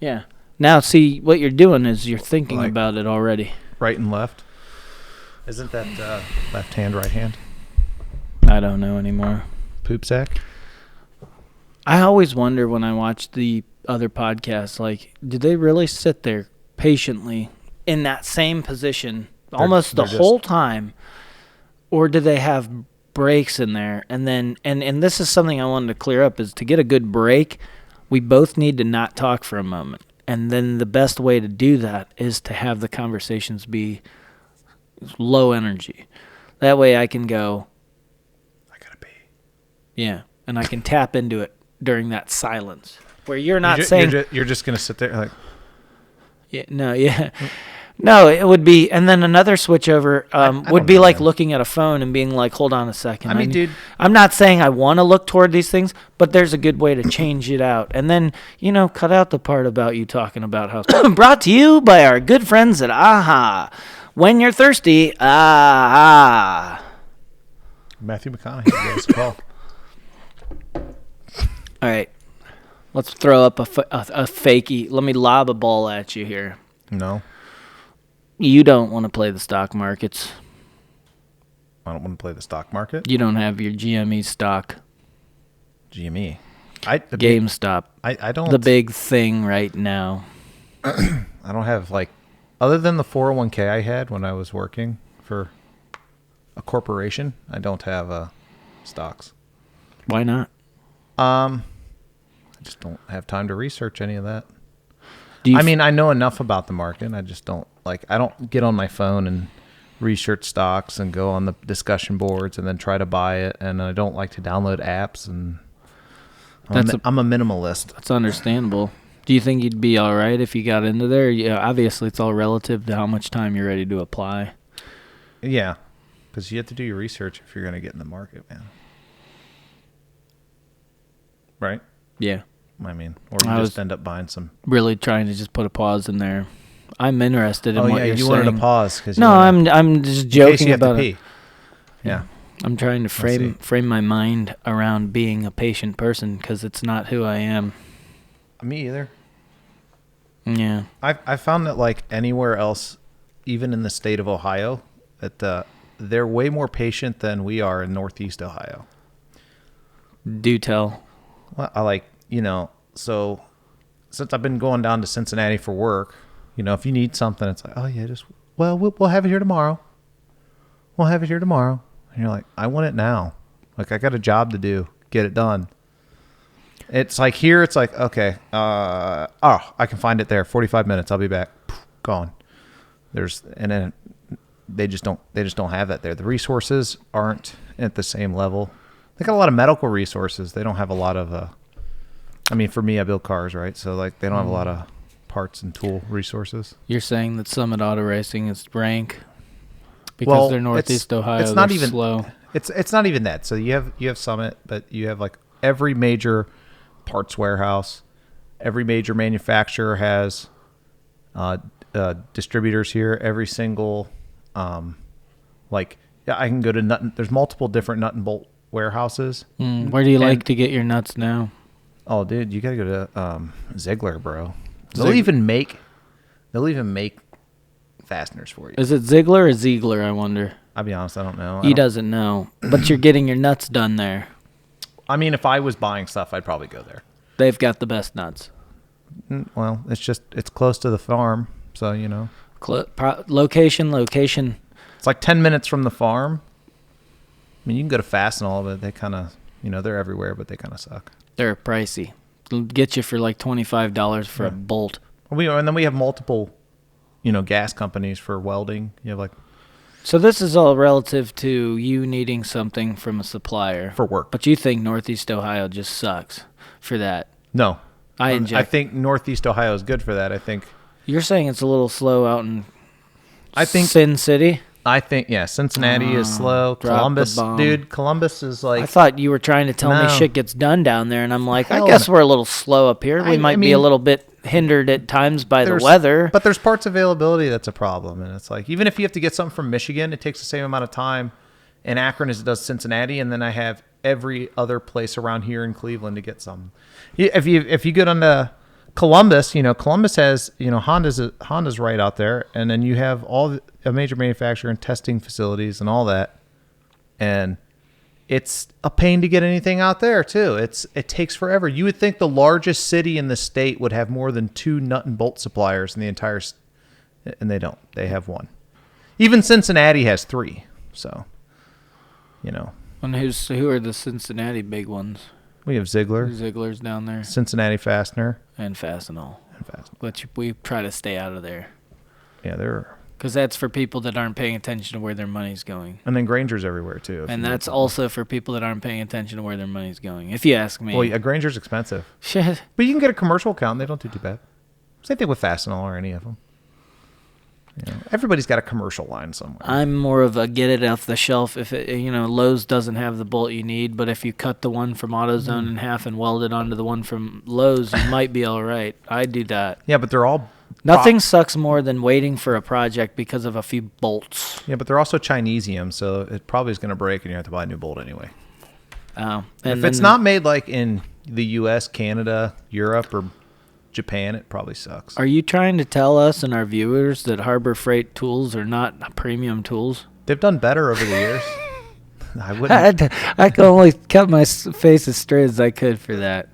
Yeah. Now, see, what you're doing is you're thinking about it already. Right and left. Isn't that left hand, right hand? I don't know anymore. Poop sack? I always wonder when I watch the other podcasts, like, do they really sit there patiently in that same position almost the whole time? Or do they have breaks in there? And then, and this is something I wanted to clear up, is to get a good break, we both need to not talk for a moment. And then the best way to do that is to have the conversations be low energy. That way I can go, I gotta pee. Yeah, and I can tap into it during that silence where you're not saying... You're just going to sit there like... Yeah. No, it would be... And then another switch over would be like looking at a phone and being like, hold on a second. I mean, dude... I'm not saying I want to look toward these things, but there's a good way to change it out. And then, cut out the part about you talking about how... Brought to you by our good friends at AHA. When you're thirsty, AHA. Matthew McConaughey gave us a call. All right, let's throw up a fakie. Let me lob a ball at you here. No. You don't want to play the stock markets. I don't want to play the stock market. You don't have your GME stock. GME. GameStop. I don't. The big thing right now. I don't have, other than the 401k I had when I was working for a corporation, I don't have stocks. Why not? I just don't have time to research any of that. I know enough about the market. I just don't I don't get on my phone and research stocks and go on the discussion boards and then try to buy it. And I don't like to download apps. And I'm a minimalist. That's understandable. Do you think you'd be all right if you got into there? Yeah, obviously it's all relative to how much time you're ready to apply. Yeah, because you have to do your research if you're going to get in the market, man. Right? Yeah. Or you just end up buying some. Really trying to just put a pause in there. I'm interested in what you're saying. You wanted to pause because I'm just joking about it. Yeah. I'm trying to frame my mind around being a patient person because it's not who I am. Me either. Yeah. I found that anywhere else, even in the state of Ohio, that they're way more patient than we are in Northeast Ohio. Do tell. Well, so since I've been going down to Cincinnati for work, if you need something, it's like, oh yeah, we'll have it here tomorrow. We'll have it here tomorrow. And you're like, I want it now. I got a job to do. Get it done. It's like here, it's like, okay, I can find it there. 45 minutes. I'll be back. Gone. And then they just don't have that there. The resources aren't at the same level. They got a lot of medical resources. They don't have a lot of, for me, I build cars, right? So they don't have a lot of parts and tool resources. You're saying that Summit Auto Racing is rank because they're Northeast Ohio. It's not even slow. It's not even that. So you have Summit, but you have every major parts warehouse, every major manufacturer has distributors here. Every single I can go to there's multiple different nut and bolt warehouses. Where do you like to get your nuts now? Oh, dude, you gotta go to Ziegler, bro. They'll even make fasteners for you. Is it Ziegler or Ziegler? I wonder. I'll be honest, I don't know. He doesn't know, but you're getting your nuts done there. If I was buying stuff, I'd probably go there. They've got the best nuts. Well, it's close to the farm, so Location. It's 10 minutes from the farm. You can go to Fastenal, but they kind of, they're everywhere, but they kind of suck. They're pricey. They'll get you for $25 for a bolt. And then we have multiple, gas companies for welding. You have So this is all relative to you needing something from a supplier. For work. But you think Northeast Ohio just sucks for that? No. I think Northeast Ohio is good for that. I think. You're saying it's a little slow out in Sin City? I think, Cincinnati is slow. Columbus, dude, Columbus is I thought you were trying to tell me shit gets done down there, and I'm like, I guess we're a little slow up here. We might be a little bit hindered at times by the weather. But there's parts availability that's a problem, and it's even if you have to get something from Michigan, it takes the same amount of time in Akron as it does Cincinnati, and then I have every other place around here in Cleveland to get something. If you go down to Columbus, Columbus has, Honda's right out there, and then you have a major manufacturer and testing facilities and all that, and it's a pain to get anything out there too. It takes forever. You would think the largest city in the state would have more than 2 nut and bolt suppliers in the entire, and they don't. They have 1. Even Cincinnati has 3. So, And who are the Cincinnati big ones? we have Ziegler, Ziegler's down there. Cincinnati Fastener, And Fastenal. Which we try to stay out of there. Yeah, they're. Because that's for people that aren't paying attention to where their money's going. And then Granger's everywhere too. And that's also for people that aren't paying attention to where their money's going, if you ask me. Well, yeah, Granger's expensive. Shit. But you can get a commercial account. And they don't do too bad. Same thing with Fastenal or any of them. Everybody's got a commercial line somewhere. I'm more of a get it off the shelf. If it, Lowe's doesn't have the bolt you need, but if you cut the one from AutoZone in half and weld it onto the one from Lowe's, you might be all right. I do that. Yeah, but they're all. Nothing sucks more than waiting for a project because of a few bolts. Yeah, but they're also Chinesium, so it probably is going to break, and you have to buy a new bolt anyway. Oh, if it's not made like in the U.S., Canada, Europe, or Japan, it probably sucks. Are you trying to tell us and our viewers that Harbor Freight tools are not premium tools? They've done better over the years. I wouldn't. I could only cut my face as straight as I could for that.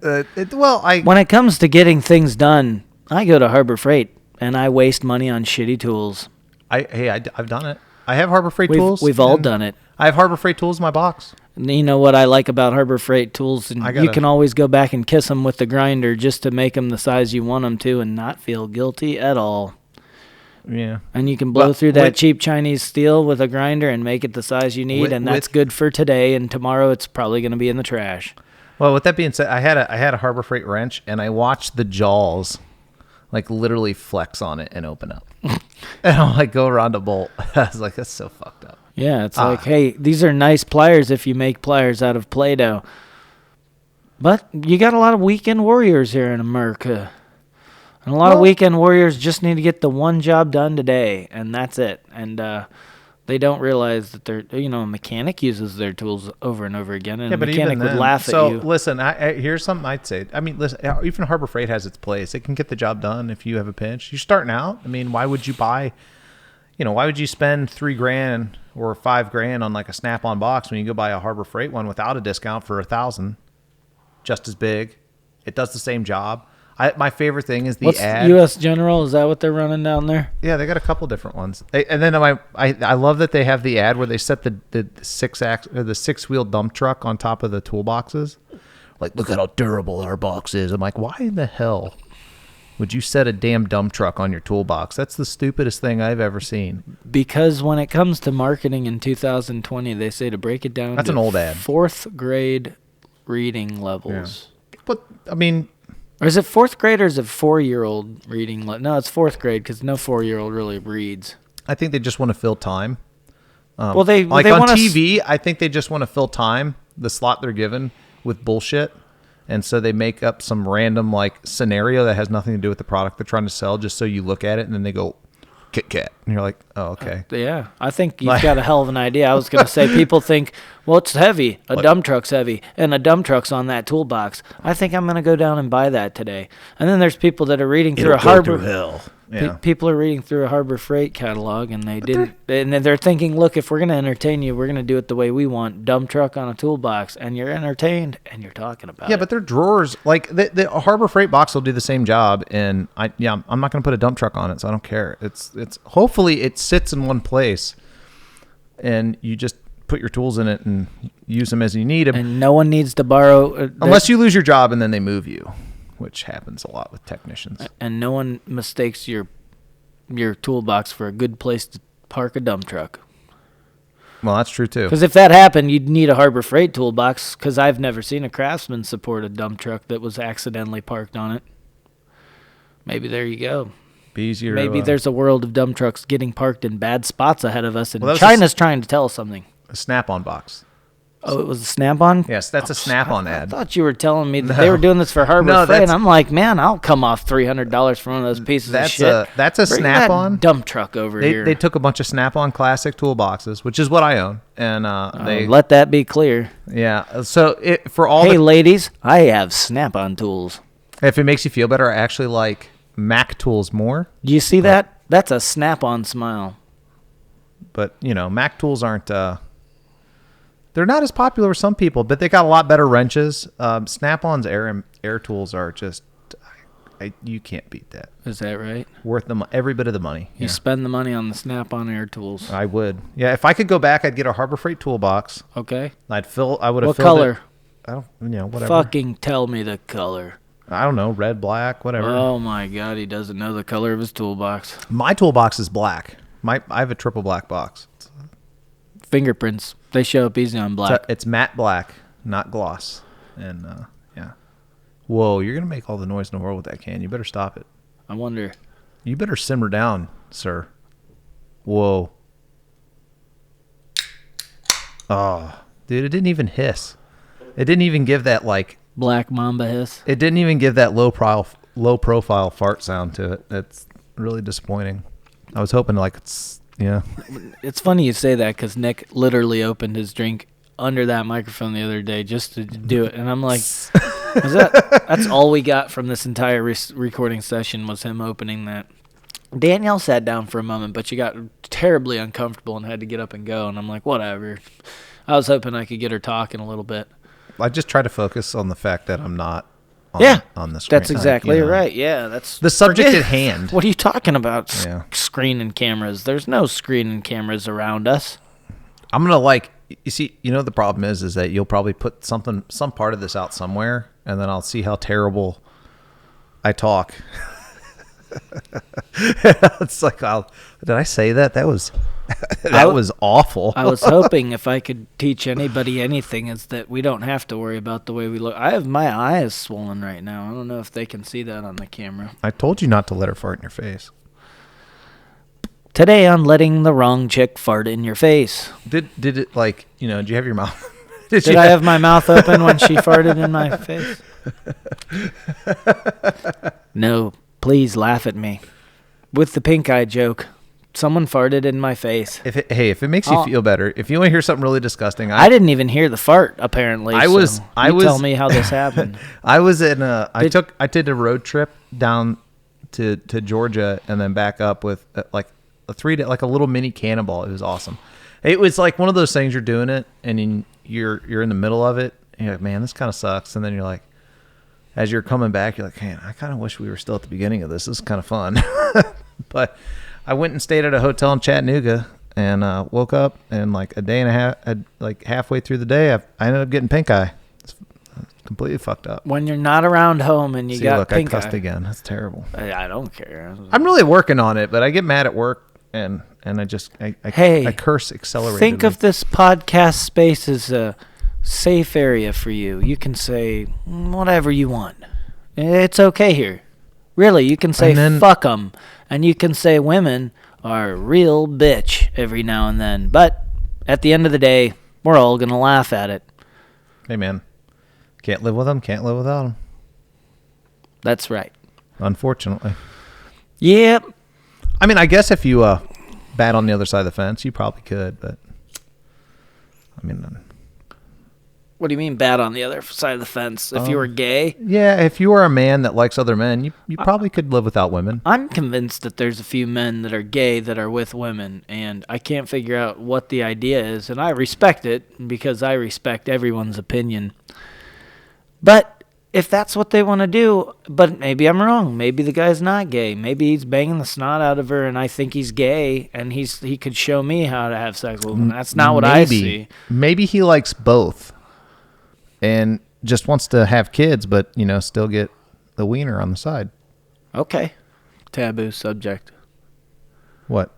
When it comes to getting things done, I go to Harbor Freight and I waste money on shitty tools. I've done it. I have Harbor Freight tools. We've all done it. I have Harbor Freight tools in my box. You know what I like about Harbor Freight tools? And you can always go back and kiss them with the grinder just to make them the size you want them to and not feel guilty at all. Yeah. And you can blow through that cheap Chinese steel with a grinder and make it the size you need, and that's good for today, and tomorrow it's probably going to be in the trash. Well, with that being said, I had a Harbor Freight wrench, and I watched the jaws literally flex on it and open up. And I'll go around a bolt. I was like, that's so fucked up. Yeah, it's hey, these are nice pliers if you make pliers out of Play-Doh. But you got a lot of weekend warriors here in America. And a lot of weekend warriors just need to get the one job done today, and that's it. And they don't realize that a mechanic uses their tools over and over again, and a mechanic would laugh at you. So, listen, here's something I'd say. I mean, listen, even Harbor Freight has its place. It can get the job done if you have a pinch. You're starting out. I mean, why would you buy, why would you spend $3,000 or $5,000 on a Snap-on box when you go buy a Harbor Freight one without a discount for $1,000? Just as big. It does the same job. My favorite thing is the ad. U.S. General, is that what they're running down there? Yeah, they got a couple different ones. And then I love that they have the ad where they set the 6-wheel dump truck on top of the toolboxes. Look at how durable our box is. I'm like, why in the hell would you set a damn dump truck on your toolbox? That's the stupidest thing I've ever seen. Because when it comes to marketing in 2020, they say to break it down. That's an old ad. 4th grade reading levels. Yeah. But I mean. Or is it 4th grade or is it 4-year-old reading? No, it's 4th grade because no 4-year-old really reads. I think they just want to fill time. Well, they on TV, I think they just want to fill time, the slot they're given, with bullshit. And so they make up some random scenario that has nothing to do with the product they're trying to sell just so you look at it and then they go, Kit Kat. And you're like, oh, okay. Yeah, I think you've got a hell of an idea. I was going to say people think, well, it's heavy. A dump truck's heavy. And a dump truck's on that toolbox. I think I'm going to go down and buy that today. And then there's people that are reading through a Harbor. Hell. Yeah. People are reading through a Harbor Freight catalog, and they're thinking, look, if we're going to entertain you, we're going to do it the way we want. Dump truck on a toolbox, and you're entertained, and you're talking about it. Yeah, but they're drawers. The Harbor Freight box will do the same job, and I'm not going to put a dump truck on it, so I don't care. It's hopefully it sits in one place, and you just put your tools in it and use them as you need them. And no one needs to borrow. Unless you lose your job and then they move you, which happens a lot with technicians. And no one mistakes your toolbox for a good place to park a dump truck. Well, that's true too. Because if that happened, you'd need a Harbor Freight toolbox, because I've never seen a Craftsman support a dump truck that was accidentally parked on it. Maybe there you go. Be easier. Maybe there's a world of dump trucks getting parked in bad spots ahead of us, and China's trying to tell us something. A Snap-on box. Oh, it was a Snap-on? Yes, that's a Snap-on ad. I thought you were telling me that they were doing this for Harbor Freight, and I'm like, man, I'll come off $300 for one of those pieces of shit. That's a Bring Snap-on that dump truck over here. They took a bunch of Snap-on classic toolboxes, which is what I own, and they let that be clear. Yeah. So for all ladies, I have Snap-on tools. If it makes you feel better, I actually like Mac tools more. Do you see that? That's a Snap-on smile. But, you know, Mac tools aren't, they're not as popular with some people, but they got a lot better wrenches. Snap-on's air tools are just, you can't beat that. Is that right? Worth every bit of the money. You spend the money on the Snap-on air tools. I would. Yeah, if I could go back, I'd get a Harbor Freight toolbox. Okay. I would have filled What color? it. I don't, whatever. Fucking tell me the color. I don't know, red, black, whatever. Oh my God, he doesn't know the color of his toolbox. My toolbox is black. I have a triple black box. Fingerprints, they show up easy on black. It's matte black, not gloss. And yeah. Whoa, you're gonna make all the noise in the world with that can. You better stop it. I wonder. You better simmer down, sir. Whoa. Oh, dude, it didn't even hiss. It didn't even give that like Black Mamba hiss. It didn't even give that low profile fart sound to it. That's really disappointing. I was hoping It's funny you say that because Nick literally opened his drink under that microphone the other day just to do it, and I'm like, that's all we got from this entire recording session was him opening that. Danielle sat down for a moment, but she got terribly uncomfortable and had to get up and go, and I'm like, whatever. I was hoping I could get her talking a little bit. I just try to focus on the fact that I'm not on the screen. That's exactly right. Yeah, that's the subject at hand. What are you talking about? Screen and cameras. There's no screen and cameras around us. I'm going to you see, the problem is that you'll probably put some part of this out somewhere, and then I'll see how terrible I talk. It's like, did I say that? That was awful. I was hoping if I could teach anybody anything is that we don't have to worry about the way we look. My eye is swollen right now. I don't know if they can see that on the camera. I told you not to let her fart in your face. Today on letting the wrong chick fart in your face. Did it did you have your mouth? Did I have my mouth open when she farted in my face? No. Please laugh at me. With the pink eye joke. Someone farted in my face. If it makes you feel better, if you want to hear something really disgusting, I didn't even hear the fart. Apparently, tell me how this happened. I was in I did a road trip down to Georgia and then back up with like a little mini cannonball. It was awesome. It was like one of those things you're doing it and you're in the middle of it and you're like, man, this kind of sucks, and then you're like, as you're coming back, you're like, man, I kind of wish we were still at the beginning of this. This is kind of fun. But I went and stayed at a hotel in Chattanooga and woke up, and like a day and a half, like halfway through the day, I ended up getting pink eye. It's completely fucked up. When you're not around home and you got pink eye. I cussed again. That's terrible. I don't care. I'm really working on it, but I get mad at work and I curse accelerated. Think of this podcast space as a safe area for you. You can say whatever you want. It's okay here. Really, you can say fuck them, and you can say women are a real bitch every now and then. But at the end of the day, we're all going to laugh at it. Hey, man. Can't live with them, can't live without them. That's right. Unfortunately. Yep. I mean, I guess if you bat on the other side of the fence, you probably could, but I mean... What do you mean bat on the other side of the fence? If you were gay? Yeah, if you were a man that likes other men, you probably could live without women. I'm convinced that there's a few men that are gay that are with women, and I can't figure out what the idea is, and I respect it because I respect everyone's opinion. But if that's what they want to do, but maybe I'm wrong. Maybe the guy's not gay. Maybe he's banging the snot out of her, and I think he's gay, and he could show me how to have sex with him. That's not what I see. Maybe he likes both. And just wants to have kids, but, still get the wiener on the side. Okay. Taboo subject. What?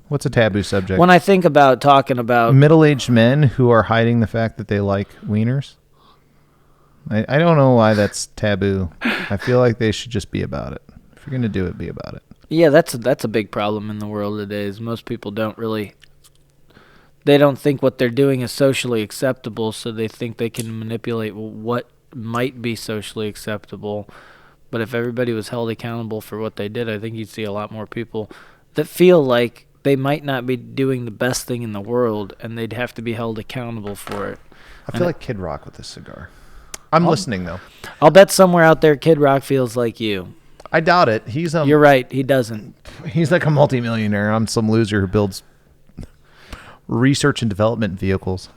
What's a taboo subject? When I think about talking about... middle-aged men who are hiding the fact that they like wieners. I don't know why that's taboo. I feel like they should just be about it. If you're going to do it, be about it. Yeah, that's a big problem in the world today is most people don't really... They don't think what they're doing is socially acceptable, so they think they can manipulate what might be socially acceptable. But if everybody was held accountable for what they did, I think you'd see a lot more people that feel like they might not be doing the best thing in the world, and they'd have to be held accountable for it. I feel like Kid Rock with this cigar. I'm listening though. I'll bet somewhere out there Kid Rock feels like you. I doubt it. He's You're right. He doesn't. He's like a multimillionaire. I'm some loser who builds research and development vehicles.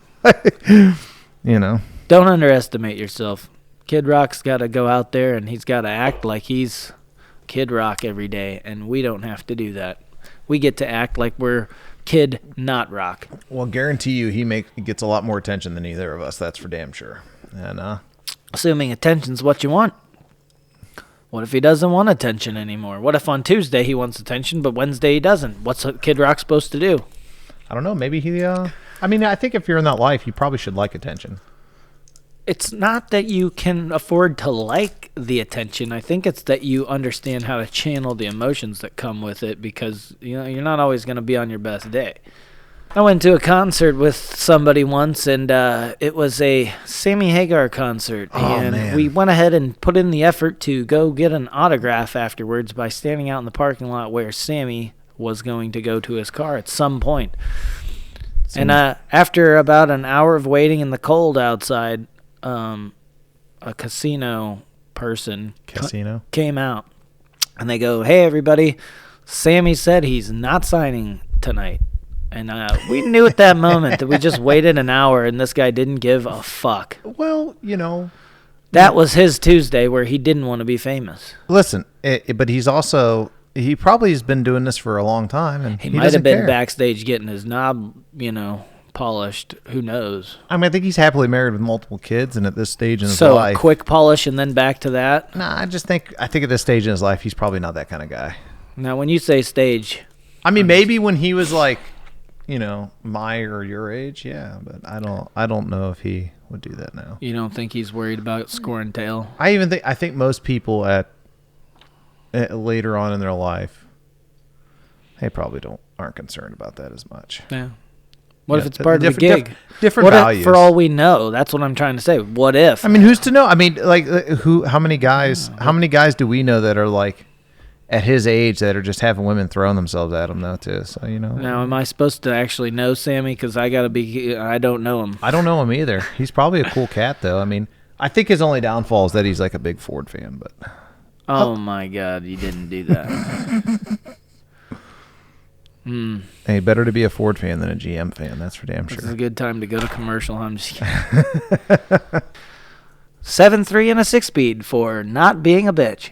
You know. Don't underestimate yourself. Kid Rock's got to go out there and he's got to act like he's Kid Rock every day, and we don't have to do that. We get to act like we're Kid Not Rock. Well, guarantee you he gets a lot more attention than either of us. That's for damn sure. And assuming attention's what you want. What if he doesn't want attention anymore? What if on Tuesday he wants attention, but Wednesday he doesn't? What's Kid Rock supposed to do? I don't know. Maybe he... I mean, I think if you're in that life, you probably should like attention. It's not that you can afford to like the attention. I think it's that you understand how to channel the emotions that come with it, because you're not always going to be on your best day. I went to a concert with somebody once, and it was a Sammy Hagar concert. And man. We went ahead and put in the effort to go get an autograph afterwards by standing out in the parking lot where Sammy was going to go to his car at some point. And after about an hour of waiting in the cold outside, a casino person came out. And they go, "Hey, everybody, Sammy said he's not signing tonight." And we knew at that moment that we just waited an hour and this guy didn't give a fuck. Well, that was his Tuesday where he didn't want to be famous. Listen, but he probably has been doing this for a long time, and he might have been backstage getting his knob, polished. Who knows? I mean, I think he's happily married with multiple kids, and at this stage in his life. So a quick polish and then back to that? Nah, I think at this stage in his life, he's probably not that kind of guy. Now, when you say stage... I mean, maybe when he was like... my or your age, yeah, but I don't know if he would do that now. You don't think he's worried about scoring tail? I think most people at later on in their life, they probably aren't concerned about that as much. Yeah. What if it's part of the gig? Different values. For all we know, that's what I'm trying to say. What if? I mean, who's to know? I mean, like how many guys do we know that are like at his age that are just having women throwing themselves at him though too? So Now, am I supposed to actually know Sammy? Because I don't know him. I don't know him either. He's probably a cool cat though. I mean, I think his only downfall is that he's like a big Ford fan. But oh my God, you didn't do that. Hey, better to be a Ford fan than a GM fan. That's for damn sure. This is a good time to go to commercial. I'm just kidding. 7.3 and a 6-speed for not being a bitch.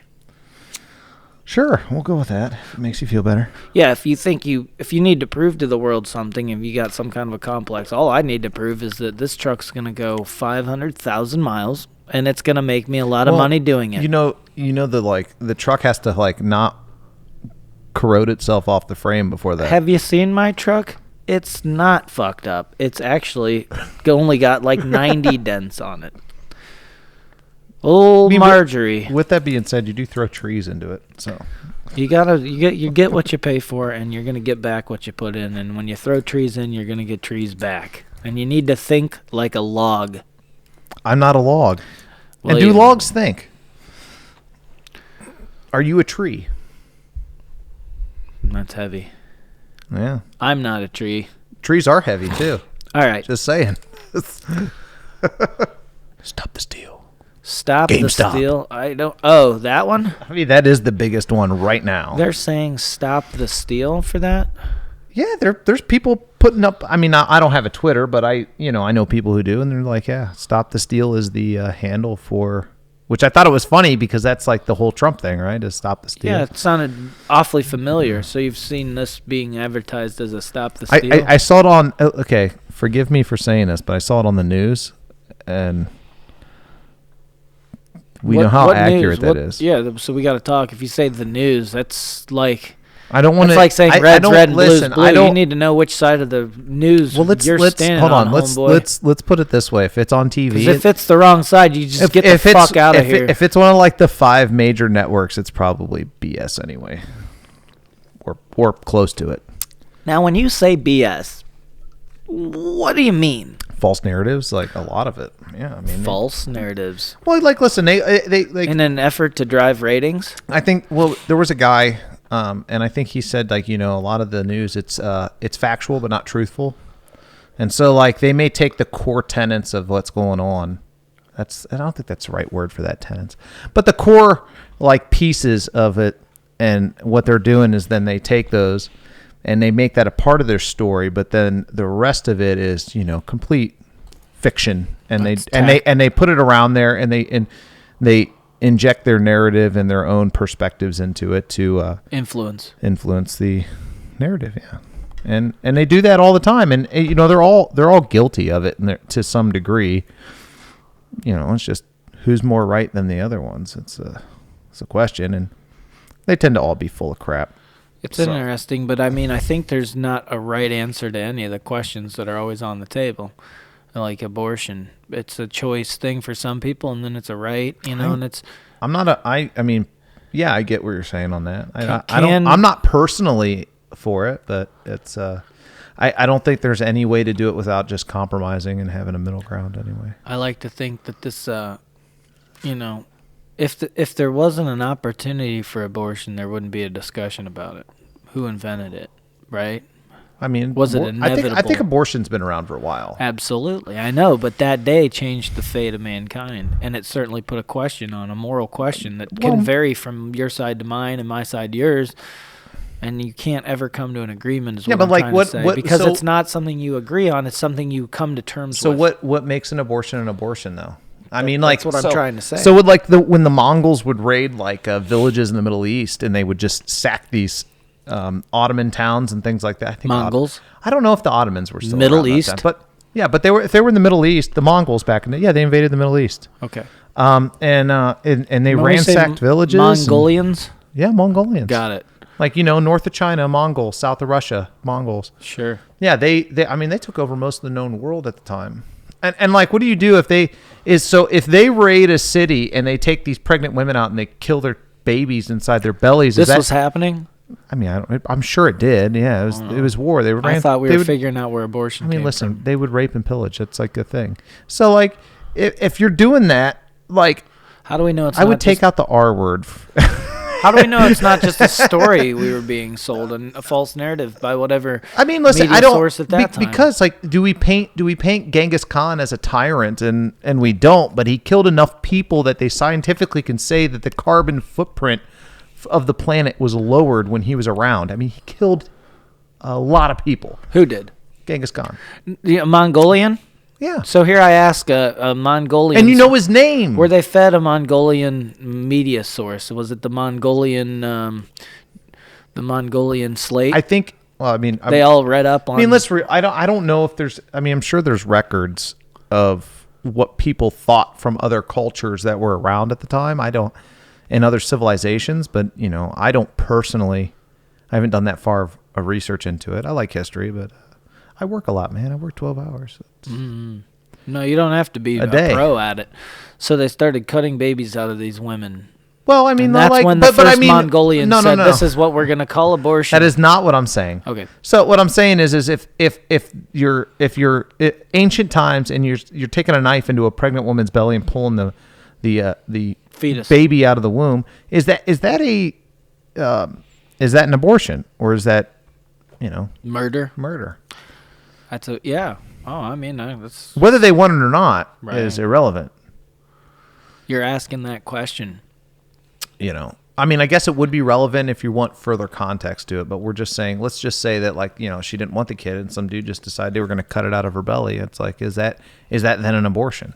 Sure, we'll go with that. If it makes you feel better. Yeah, if you need to prove to the world something, if you got some kind of a complex, all I need to prove is that this truck's going to go 500,000 miles, and it's going to make me a lot of money doing it. The truck has to not corrode itself off the frame before that. Have you seen my truck? It's not fucked up. It's actually only got like 90 dents on it. Old Marjorie. With that being said, you do throw trees into it, so you get what you pay for, and you're gonna get back what you put in. And when you throw trees in, you're gonna get trees back. And you need to think like a log. I'm not a log. Well, and do logs think? Are you a tree? That's heavy. Yeah. I'm not a tree. Trees are heavy too. All right. Just saying. Stop the steal. Stop the steal. I don't. Oh, that one? I mean, that is the biggest one right now. They're saying stop the steal for that? Yeah, there's people putting up. I mean, I don't have a Twitter, but I know people who do, and they're like, yeah, stop the steal is the handle for. Which I thought it was funny because that's like the whole Trump thing, right? Is stop the steal. Yeah, it sounded awfully familiar. So you've seen this being advertised as a stop the steal? I saw it on. Okay, forgive me for saying this, but I saw it on the news, and we know how accurate that is. Yeah, so we got to talk. If you say the news, that's like. I don't want to. It's like saying red's red and blue's blue. I don't, you need to know which side of the news you're standing hold on. homeboy. Let's put it this way: if it's on TV, if it's the wrong side, you just get the fuck out of here. If it's one of like the 5 major networks, it's probably BS anyway, or close to it. Now, when you say BS, what do you mean? False narratives, like a lot of it. Yeah, I mean false narratives. Well, like listen, they in an effort to drive ratings. I think. Well, there was a guy. And I think he said, like, a lot of the news, it's factual but not truthful. And so, like, they may take the core tenets of what's going on I don't think that's the right word for that, tenets. But the core like pieces of it, and what they're doing is then they take those and they make that a part of their story, but then the rest of it is, complete fiction, and they put it around there, and they inject their narrative and their own perspectives into it to influence the narrative. Yeah. And they do that all the time, and they're all guilty of it to some degree. It's just who's more right than the other ones. It's a question, and they tend to all be full of crap. It's interesting, but I think there's not a right answer to any of the questions that are always on the table. Like abortion, it's a choice thing for some people, and then it's a right, and it's. Yeah, I get what you're saying on that. I'm not personally for it, but it's I don't think there's any way to do it without just compromising and having a middle ground anyway. I like to think that this if there wasn't an opportunity for abortion, there wouldn't be a discussion about it. Who invented it, right? Was it inevitable? I think abortion's been around for a while. Absolutely, I know, but that day changed the fate of mankind, and it certainly put a question on, a moral question that can vary from your side to mine and my side to yours. And you can't ever come to an agreement, is what I'm trying to say. Because it's not something you agree on; it's something you come to terms with. So what makes an abortion, though? That's what I'm trying to say. So when the Mongols would raid villages in the Middle East, and they would just sack these Ottoman towns and things like that. I think Mongols. I don't know if the Ottomans were still Middle East, but if they were in the Middle East, the Mongols back in they invaded the Middle East. Okay. And they ransacked villages. Mongolians. Mongolians. Got it. North of China, Mongols, south of Russia, Mongols. Sure. Yeah, they took over most of the known world at the time. And what do you do if they raid a city and they take these pregnant women out and they kill their babies inside their bellies? This was happening? I'm sure it did. Yeah, it was war. I thought we were figuring out where abortion came from. They would rape and pillage. That's a thing. So if you're doing that, how do we know it's I would take out the R word. How do we know it's not just a story we were being sold and a false narrative by whatever media source at that time? Because do we paint Genghis Khan as a tyrant, and we don't, but he killed enough people that they scientifically can say that the carbon footprint of the planet was lowered when he was around. He killed a lot of people. Who did? Genghis Khan. Mongolian? Yeah. So here I ask a Mongolian. And you know his name. Were they fed a Mongolian media source? Was it the Mongolian slate? I think. Well, they all read up on. I don't know if there's. I'm sure there's records of what people thought from other cultures that were around at the time. In other civilizations, but I don't personally. I haven't done that far of research into it. I like history, but. I work a lot, man. I work 12 hours. No, you don't have to be a pro at it. So they started cutting babies out of these women. Well, and that's when the first Mongolian said, "This is what we're going to call abortion." That is not what I'm saying. Okay. So what I'm saying is if you're ancient times and you're taking a knife into a pregnant woman's belly and pulling the fetus baby out of the womb, is that an abortion, or is that murder? Murder. That's yeah. Oh, that's whether they want it or not is irrelevant. You're asking that question. I guess it would be relevant if you want further context to it, but we're just saying, let's just say that she didn't want the kid and some dude just decided they were going to cut it out of her belly. It's is that then an abortion?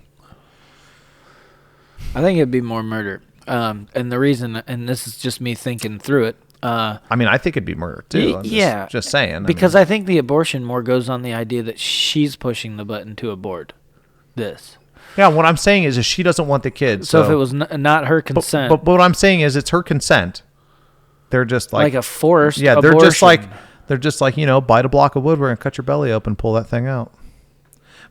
I think it'd be more murder. And the reason, and this is just me thinking through it. I think it'd be murder too. I'm just saying. Because I think the abortion more goes on the idea that she's pushing the button to abort this. Yeah, what I'm saying is she doesn't want the kid. So if it was not her consent. But what I'm saying is it's her consent. They're just like a forced abortion. They're just like, bite a block of wood, we're going to cut your belly open, pull that thing out.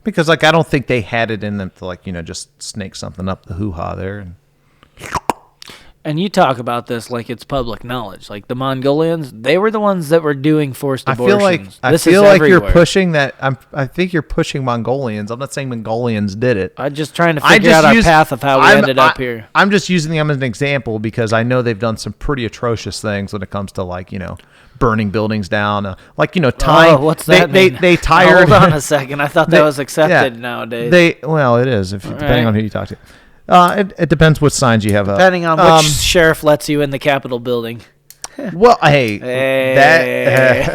Because I don't think they had it in them to just snake something up the hoo-ha there. And And you talk about this like it's public knowledge. Like the Mongolians, they were the ones that were doing forced abortions. I feel like you're pushing that. I think you're pushing Mongolians. I'm not saying Mongolians did it. I'm just trying to figure out our path of how we ended up here. I'm just using them as an example because I know they've done some pretty atrocious things when it comes to like, burning buildings down. Tying. Oh, what's that mean? They tired. Hold on a second. I thought that was accepted nowadays. It is depending on who you talk to. It depends what signs you have up. Depending on which sheriff lets you in the Capitol building. Well, hey. That's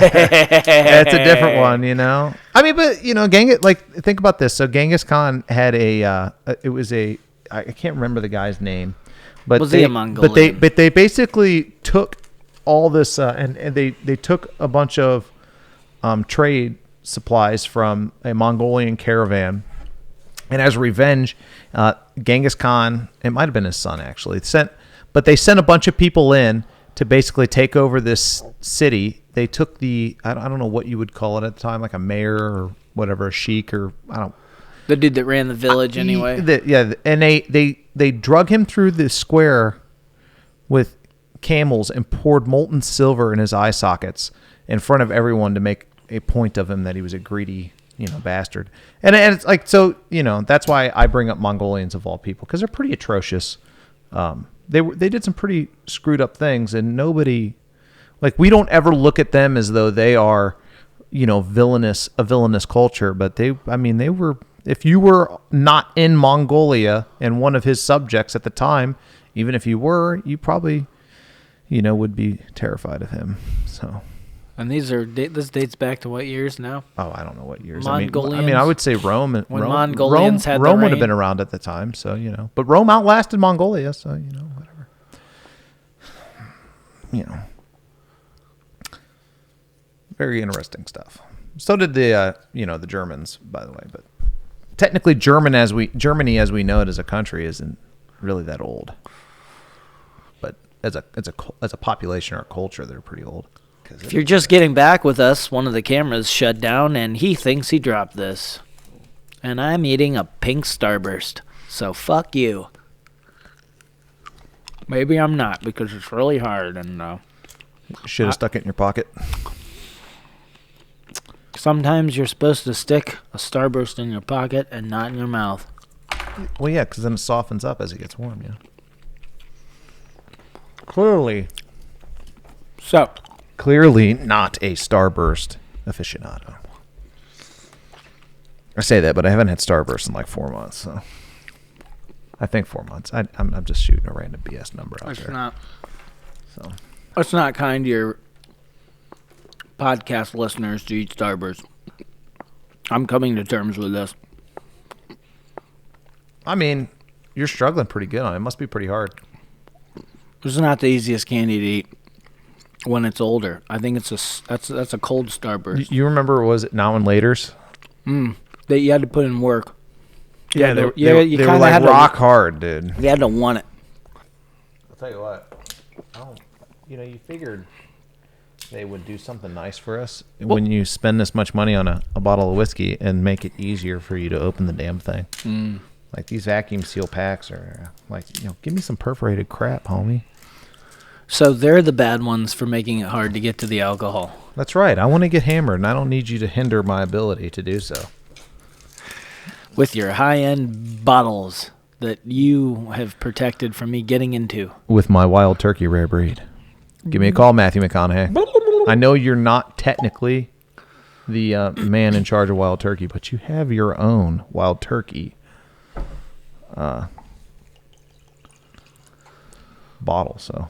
a different one, I mean, but think about this. So Genghis Khan had I can't remember the guy's name, but was he a Mongolian? But they basically took all this and they took a bunch of trade supplies from a Mongolian caravan. And as revenge, Genghis Khan, it might have been his son actually, they sent a bunch of people in to basically take over this city. They took I don't know what you would call it at the time, like a mayor or whatever, a sheik or the dude that ran the village anyway. And they drug him through the square with camels and poured molten silver in his eye sockets in front of everyone to make a point of him that he was a greedy bastard. And it's like, so, that's why I bring up Mongolians of all people, because they're pretty atrocious. They did some pretty screwed up things, and nobody, we don't ever look at them as though they are, a villainous culture, but they were, if you were not in Mongolia and one of his subjects at the time, even if you were, you probably, would be terrified of him. So. And this dates back to what years now? Oh, I don't know what years. Mongolians. I mean, I would say Rome. Mongolians had Rome would have been around at the time, so But Rome outlasted Mongolia, so whatever. Very interesting stuff. So did the the Germans, by the way. But technically, Germany as we know it as a country isn't really that old. But as a population or a culture, they're pretty old. If you're just getting back with us, one of the cameras shut down, and he thinks he dropped this. And I'm eating a pink Starburst, so fuck you. Maybe I'm not, because it's really hard, and should have stuck it in your pocket. Sometimes you're supposed to stick a Starburst in your pocket and not in your mouth. Well, yeah, because then it softens up as it gets warm, yeah. Clearly not a Starburst aficionado. I say that, but I haven't had Starburst in like 4 months. So I think 4 months. I'm just shooting a random BS number out there. It's not kind to your podcast listeners to eat Starburst. I'm coming to terms with this. I mean, you're struggling pretty good on it. It must be pretty hard. It's not the easiest candy to eat. When it's older, I think that's a cold Starburst. You remember, was it Now and Later's? That you had to put in work. They were like rock hard, dude. You had to want it. I'll tell you what. You figured they would do something nice for us when you spend this much money on a bottle of whiskey and make it easier for you to open the damn thing. Like these vacuum seal packs are like, give me some perforated crap, homie. So they're the bad ones for making it hard to get to the alcohol. That's right. I want to get hammered, and I don't need you to hinder my ability to do so. With your high-end bottles that you have protected from me getting into. With my Wild Turkey rare breed. Give me a call, Matthew McConaughey. I know you're not technically the man in charge of Wild Turkey, but you have your own Wild Turkey bottle, so...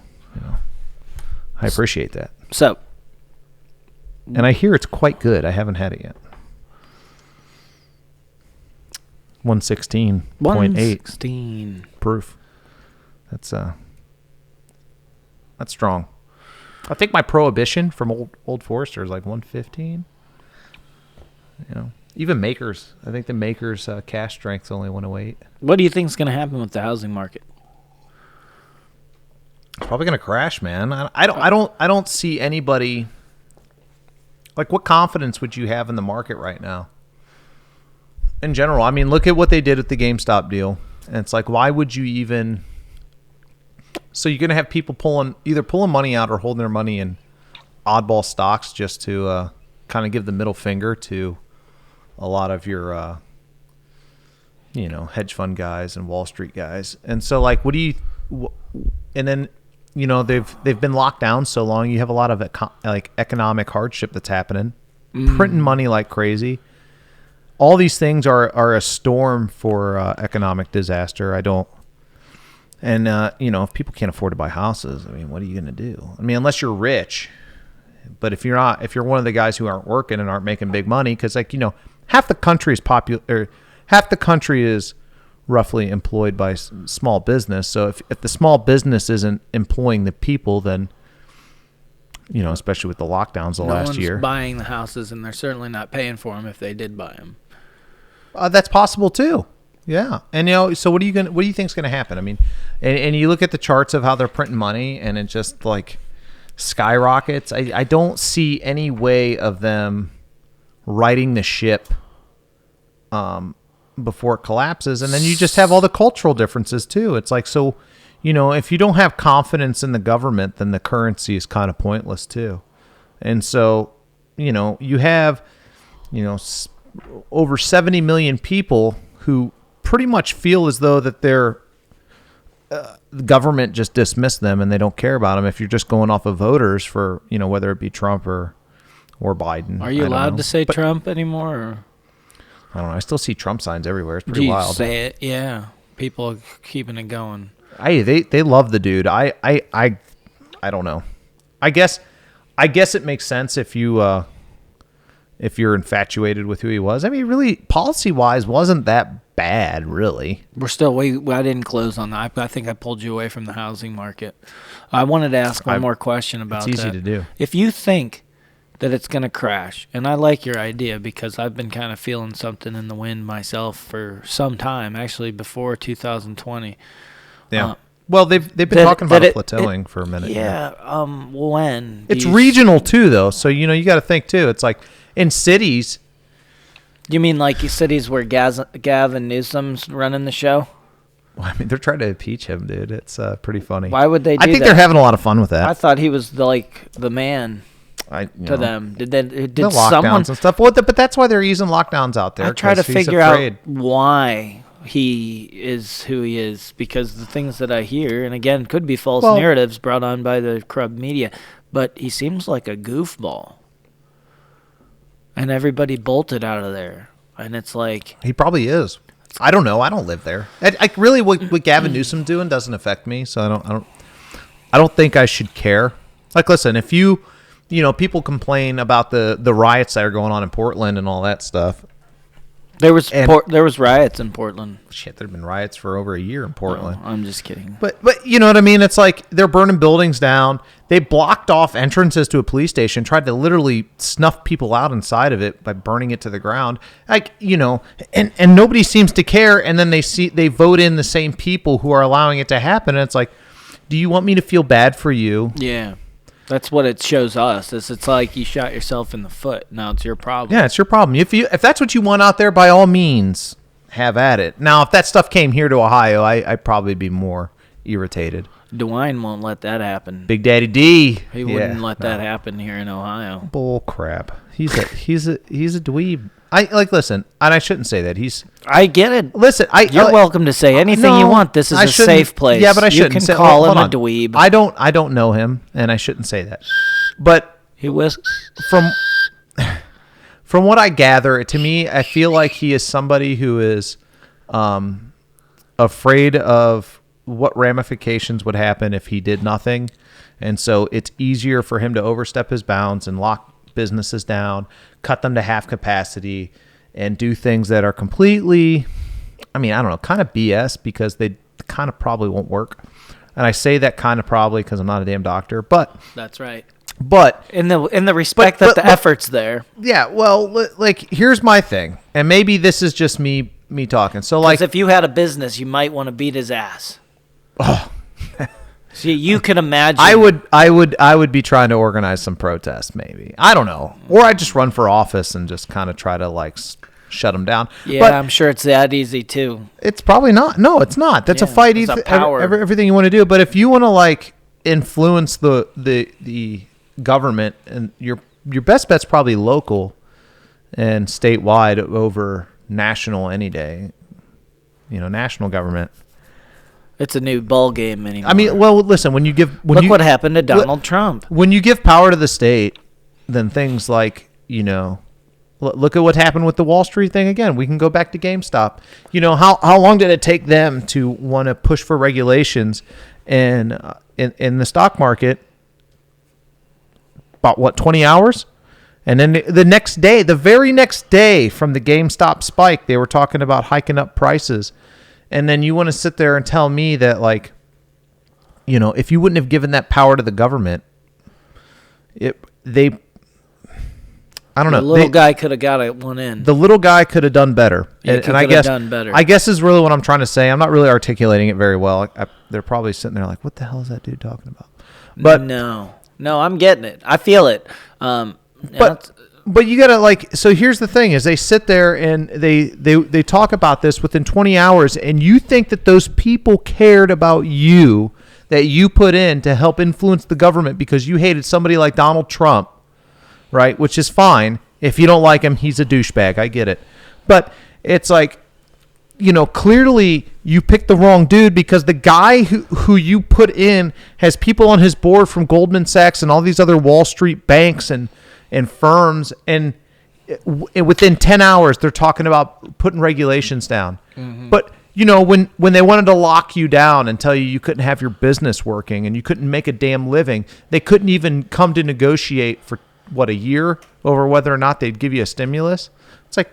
I appreciate that. So, and I hear it's quite good. I haven't had it yet. 116.8 116 proof. That's strong. I think my Prohibition from Old Forester is like 115. Even Makers. I think the Makers cash strength's only 108. What do you think is going to happen with the housing market? Probably gonna crash, man. I don't see anybody. Like, what confidence would you have in the market right now? In general, I mean, look at what they did with the GameStop deal, and it's like, why would you even So you're going to have people either pulling money out or holding their money in oddball stocks just to kind of give the middle finger to a lot of your, hedge fund guys and Wall Street guys. And so, like, and then, they've been locked down so long. You have a lot of economic hardship that's happening, printing money like crazy. All these things are a storm for economic disaster. And if people can't afford to buy houses, I mean, what are you going to do? I mean, unless you're rich. But if you're one of the guys who aren't working and aren't making big money, because half the country is roughly employed by small business. So if the small business isn't employing the people, then especially with the lockdowns the last year, no one's buying the houses, and they're certainly not paying for them if they did buy them. That's possible too. Yeah, and so what do you think's going to happen? I mean, and you look at the charts of how they're printing money, and it just like skyrockets. I don't see any way of them righting the ship before it collapses, and then you just have all the cultural differences too. It's like, so if you don't have confidence in the government, then the currency is kind of pointless too. And so you have over 70 million people who pretty much feel as though that the government just dismissed them and they don't care about them. If you're just going off of voters for, whether it be Trump or Biden. Are you allowed to say Trump anymore? Or? I don't know. I still see Trump signs everywhere. It's pretty wild. Say it? Yeah. People are keeping it going. They love the dude. I don't know. I guess it makes sense if you're infatuated with who he was. I mean, really, policy-wise, wasn't that bad, really. I didn't close on that. I think I pulled you away from the housing market. I wanted to ask one more question about that. It's easy to do. If you think that it's going to crash, and I like your idea because I've been kind of feeling something in the wind myself for some time, actually before 2020. Yeah. Well, they've been talking about plateauing for a minute. Yeah. When? It's regional, too, though. So, you got to think, too. It's like in cities. You mean like cities where Gavin Newsom's running the show? Well, I mean, they're trying to impeach him, dude. It's pretty funny. Why would they do that? I think they're having a lot of fun with that. I thought he was the man to them. Did the lockdowns and stuff? Well, but that's why they're using lockdowns out there. I try to figure out why he is who he is, because the things that I hear, and again, could be false narratives brought on by the corrupt media, but he seems like a goofball. And everybody bolted out of there. And it's like... He probably is. I don't know. I don't live there. Really, what Gavin Newsom doing doesn't affect me, so I don't think I should care. Like, listen, if people complain about the riots that are going on in Portland and all that stuff. There was riots in Portland. Shit, there have been riots for over a year in Portland. I'm just kidding. But you know what I mean? It's like they're burning buildings down. They blocked off entrances to a police station, tried to literally snuff people out inside of it by burning it to the ground. Like, and nobody seems to care. And then they vote in the same people who are allowing it to happen. And it's like, do you want me to feel bad for you? Yeah. That's what it shows us. It's like you shot yourself in the foot. Now it's your problem. Yeah, it's your problem. If that's what you want out there, by all means, have at it. Now, if that stuff came here to Ohio, I'd probably be more irritated. DeWine won't let that happen. Big Daddy D. He wouldn't let that happen here in Ohio. Bull crap. He's a dweeb. Listen, and I shouldn't say that. I get it. Listen, you're welcome to say anything you want. This is a safe place. Yeah, but I shouldn't. You can call him a dweeb. I don't know him, and I shouldn't say that. But he was from what I gather, to me, I feel like he is somebody who is afraid of what ramifications would happen if he did nothing, and so it's easier for him to overstep his bounds and lock businesses down, cut them to half capacity, and do things that are completely, kind of BS, because they kind of probably won't work. And I say that kind of probably because I'm not a damn doctor, but that's right. But in the respect that the effort's there. Yeah, well, like, here's my thing, and maybe this is just me talking. So, like, if you had a business, you might want to beat his ass. Oh. See, you can imagine. I would be trying to organize some protests, maybe. I don't know. Or I'd just run for office and just kind of try to, like, shut them down. Yeah, but I'm sure it's that easy too. it's probably not. No, it's not. That's a fight. It's a power. Everything you want to do. But if you want to like influence the government, and your best bet's probably local and statewide over national any day. National government. It's a new ball game anymore. I mean, well, listen, look what happened to Donald Trump. When you give power to the state, then things like, look at what happened with the Wall Street thing again. We can go back to GameStop. How long did it take them to want to push for regulations in the stock market? About 20 hours? And then the very next day from the GameStop spike, they were talking about hiking up prices. And then you want to sit there and tell me that, like, if you wouldn't have given that power to the government, I don't know. The little guy could have got one in. The little guy could have done better. And I guess done better. I guess is really what I'm trying to say. I'm not really articulating it very well. They're probably sitting there like, what the hell is that dude talking about? But no, I'm getting it. I feel it. But you gotta so here's the thing is they sit there and they talk about this within 20 hours, and you think that those people cared about you, that you put in to help influence the government because you hated somebody like Donald Trump, right? Which is fine. If you don't like him, he's a douchebag. I get it. But it's like, clearly you picked the wrong dude, because the guy who you put in has people on his board from Goldman Sachs and all these other Wall Street banks and firms, and within 10 hours they're talking about putting regulations down. Mm-hmm. But when they wanted to lock you down and tell you couldn't have your business working and you couldn't make a damn living, they couldn't even come to negotiate for a year over whether or not they'd give you a stimulus. It's like,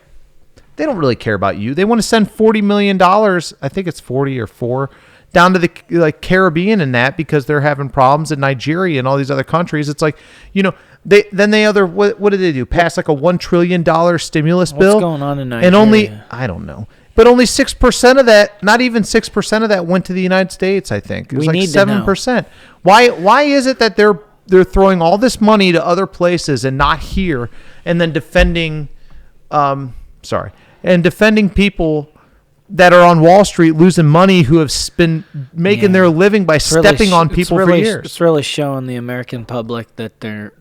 they don't really care about you. They want to send $40 million, I think it's 40 or 4, down to the Caribbean and that, because they're having problems in Nigeria and all these other countries. It's like, what did they do? Pass like a $1 trillion stimulus bill? What's going on in Nigeria? And I don't know. But only 6% of that, not even 6% of that went to the United States, I think. It was like 7%. Why is it that they're throwing all this money to other places and not here, and then defending people that are on Wall Street losing money, who have been making their living by stepping on people for years? It's really showing the American public that they're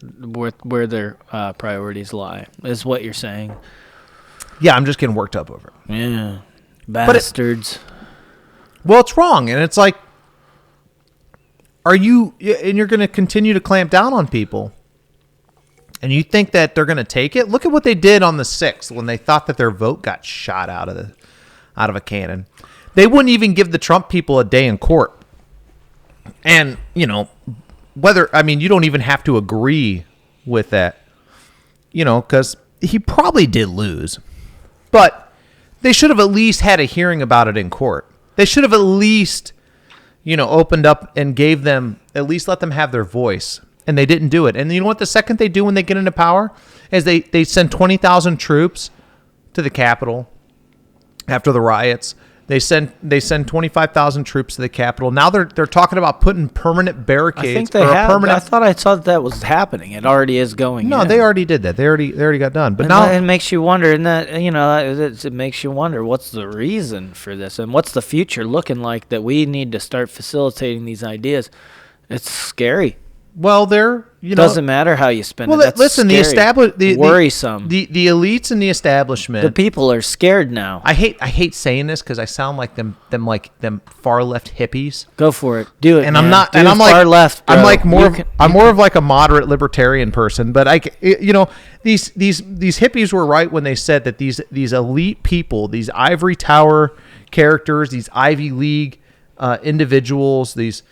where their priorities lie, is what you're saying. Yeah, I'm just getting worked up over it. Yeah, bastards. Well, it's wrong, and it's like, you're going to continue to clamp down on people, and you think that they're going to take it? Look at what they did on the 6th when they thought that their vote got shot out of a cannon. They wouldn't even give the Trump people a day in court. And, you don't even have to agree with that, because he probably did lose. But they should have at least had a hearing about it in court. They should have at least, opened up and gave them, at least let them have their voice. And they didn't do it. And you know what the second they do when they get into power is they send 20,000 troops to the Capitol. After the riots, they send 25,000 troops to the Capitol. Now they're talking about putting permanent barricades. I think they have. I thought I saw that was happening. It already is going. No, they already did that. They already got done. But now it makes you wonder. And that it makes you wonder, what's the reason for this, and what's the future looking like, that we need to start facilitating these ideas. It's scary. Well, doesn't matter how you spend it. That's listen, scary. Worrisome. The elites and the establishment. The people are scared now. I hate saying this because I sound like them far left hippies. Go for it. Do it. And man. I'm not. Do and I'm far like left. Bro. I'm like more of like a moderate libertarian person. But these hippies were right when they said that these elite people, these ivory tower characters, these Ivy League individuals, these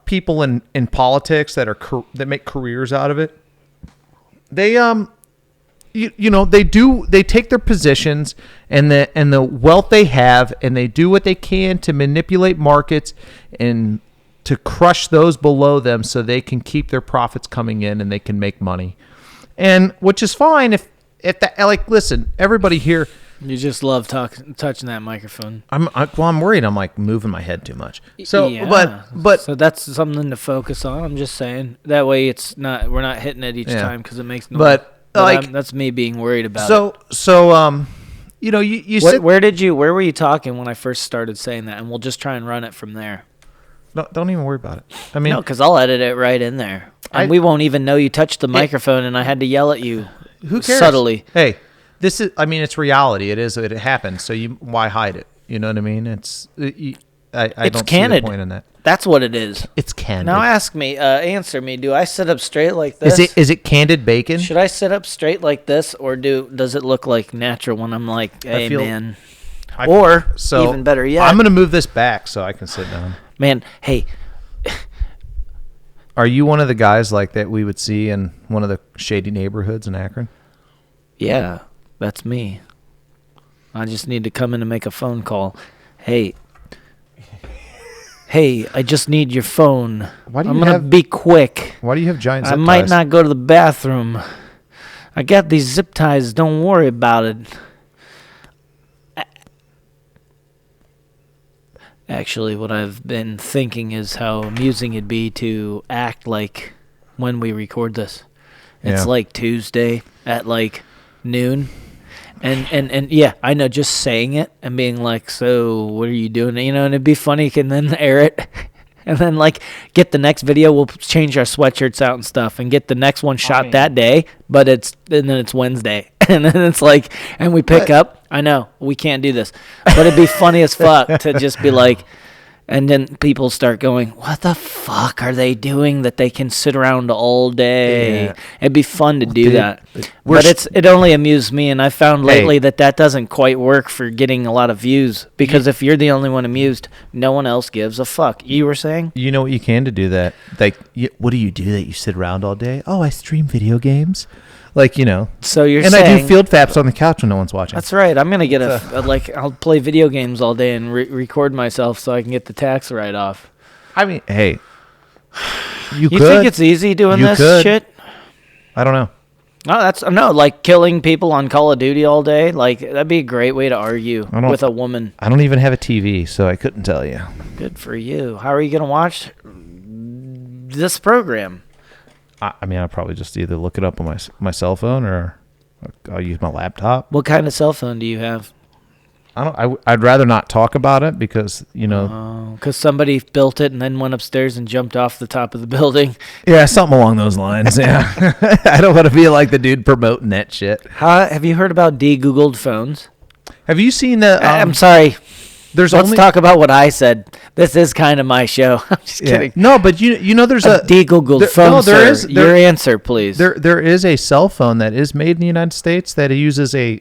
people in politics that make careers out of it. They they take their positions and the wealth they have, and they do what they can to manipulate markets and to crush those below them so they can keep their profits coming in and they can make money. And which is fine if that, listen, everybody here. You just love touching that microphone. I'm worried. I'm like moving my head too much. So, yeah. but so that's something to focus on. I'm just saying that way we're not hitting it each time because it makes noise. But But that's me being worried about it. So, you know, you said... Where were you talking when I first started saying that? And we'll just try and run it from there. No, don't even worry about it. I mean... No, because I'll edit it right in there. And we won't even know you touched the microphone and I had to yell at you. Who cares? Subtly. Hey, it's reality. It happens. So why hide it? You know what I mean? I don't see the point in that. That's what it is. It's candid. Now answer me. Do I sit up straight like this? Is it candid bacon? Should I sit up straight like this, or does it look like natural when I'm like, hey, man? Even better yet, I'm going to move this back so I can sit down. Man, hey. Are you one of the guys like that we would see in one of the shady neighborhoods in Akron? Yeah, that's me. I just need to come in and make a phone call. Hey, I just need your phone. I'm going to be quick. Why do you have giant zip ties? I might not go to the bathroom. I got these zip ties. Don't worry about it. Actually, what I've been thinking is how amusing it'd be to act like when we record this. It's like Tuesday at like noon. And yeah, I know, just saying it and being like, so what are you doing? You know, and it'd be funny, and then air it. And then like get the next video, we'll change our sweatshirts out and stuff and get the next one shot that day, and then it's Wednesday. And then it's like, and we pick up. I know, we can't do this. But it'd be funny as fuck to just be like, and then people start going, what the fuck are they doing that they can sit around all day? Yeah. It'd be fun to do that. But it only amused me, and I found lately that doesn't quite work for getting a lot of views, because if you're the only one amused, no one else gives a fuck. You were saying? You know what you can to do that? Like, what do you do that you sit around all day? Oh, I stream video games. Like, you know. So you're saying... And I do field faps on the couch when no one's watching. That's right. I'm going to get I'll play video games all day and record myself so I can get the tax write-off. I mean, hey. You think it's easy doing this shit? I don't know. No, like killing people on Call of Duty all day. Like, that'd be a great way to argue with a woman. I don't even have a TV, so I couldn't tell you. Good for you. How are you going to watch this program? I mean, I'll probably just either look it up on my cell phone, or I'll use my laptop. What kind of cell phone do you have? I'd rather not talk about it because, you know. Because somebody built it and then went upstairs and jumped off the top of the building. Yeah, something along those lines, yeah. I don't want to be like the dude promoting that shit. Have you heard about de-Googled phones? Have you seen the... I'm sorry. Let's talk about what I said. This is kind of my show. I'm just kidding. No, but you know there's a de-Googled phone. No, there is. Your answer, please. There is a cell phone that is made in the United States that uses a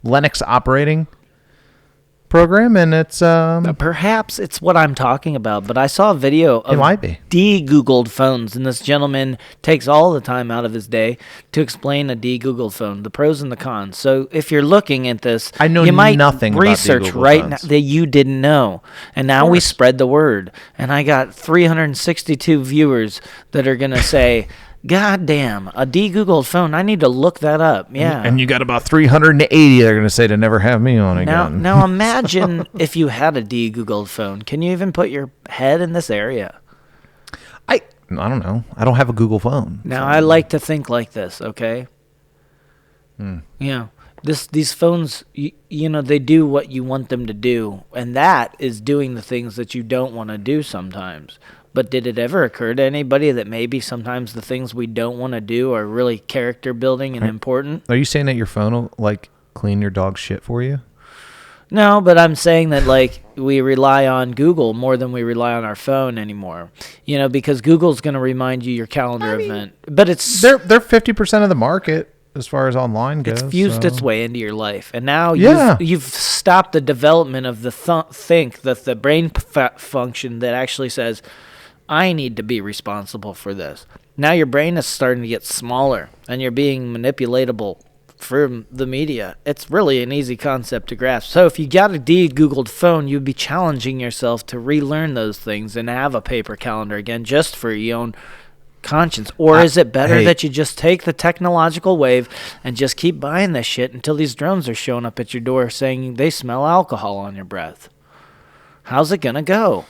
Linux operating program, and it's perhaps it's what I'm talking about, but I saw a video of de-Googled phones, and this gentleman takes all the time out of his day to explain a de-Googled phone, the pros and the cons. So if you're looking at this, I know you might nothing research about right now that you didn't know, and now we spread the word, and I got 362 viewers that are gonna say, God damn, a de-Googled phone. I need to look that up. Yeah. And you got about 380 they're going to say to never have me on again. Now imagine if you had a de-Googled phone. Can you even put your head in this area? I don't know. I don't have a Google phone. Now, I like to think like this, okay? You know, these phones, you know, they do what you want them to do. And that is doing the things that you don't want to do sometimes. But did it ever occur to anybody that maybe sometimes the things we don't want to do are really character building and important? Are you saying that your phone will, like, clean your dog's shit for you? No, but I'm saying that, like, we rely on Google more than we rely on our phone anymore. You know, because Google's going to remind you your calendar event. But it's... They're 50% of the market as far as online goes. It's fused its way into your life. And now you've stopped the development of the brain function that actually says... I need to be responsible for this. Now your brain is starting to get smaller, and you're being manipulatable from the media. It's really an easy concept to grasp. So if you got a de-Googled phone, you'd be challenging yourself to relearn those things and have a paper calendar again just for your own conscience. Or is it better that you just take the technological wave and just keep buying this shit until these drones are showing up at your door saying they smell alcohol on your breath? How's it going to go?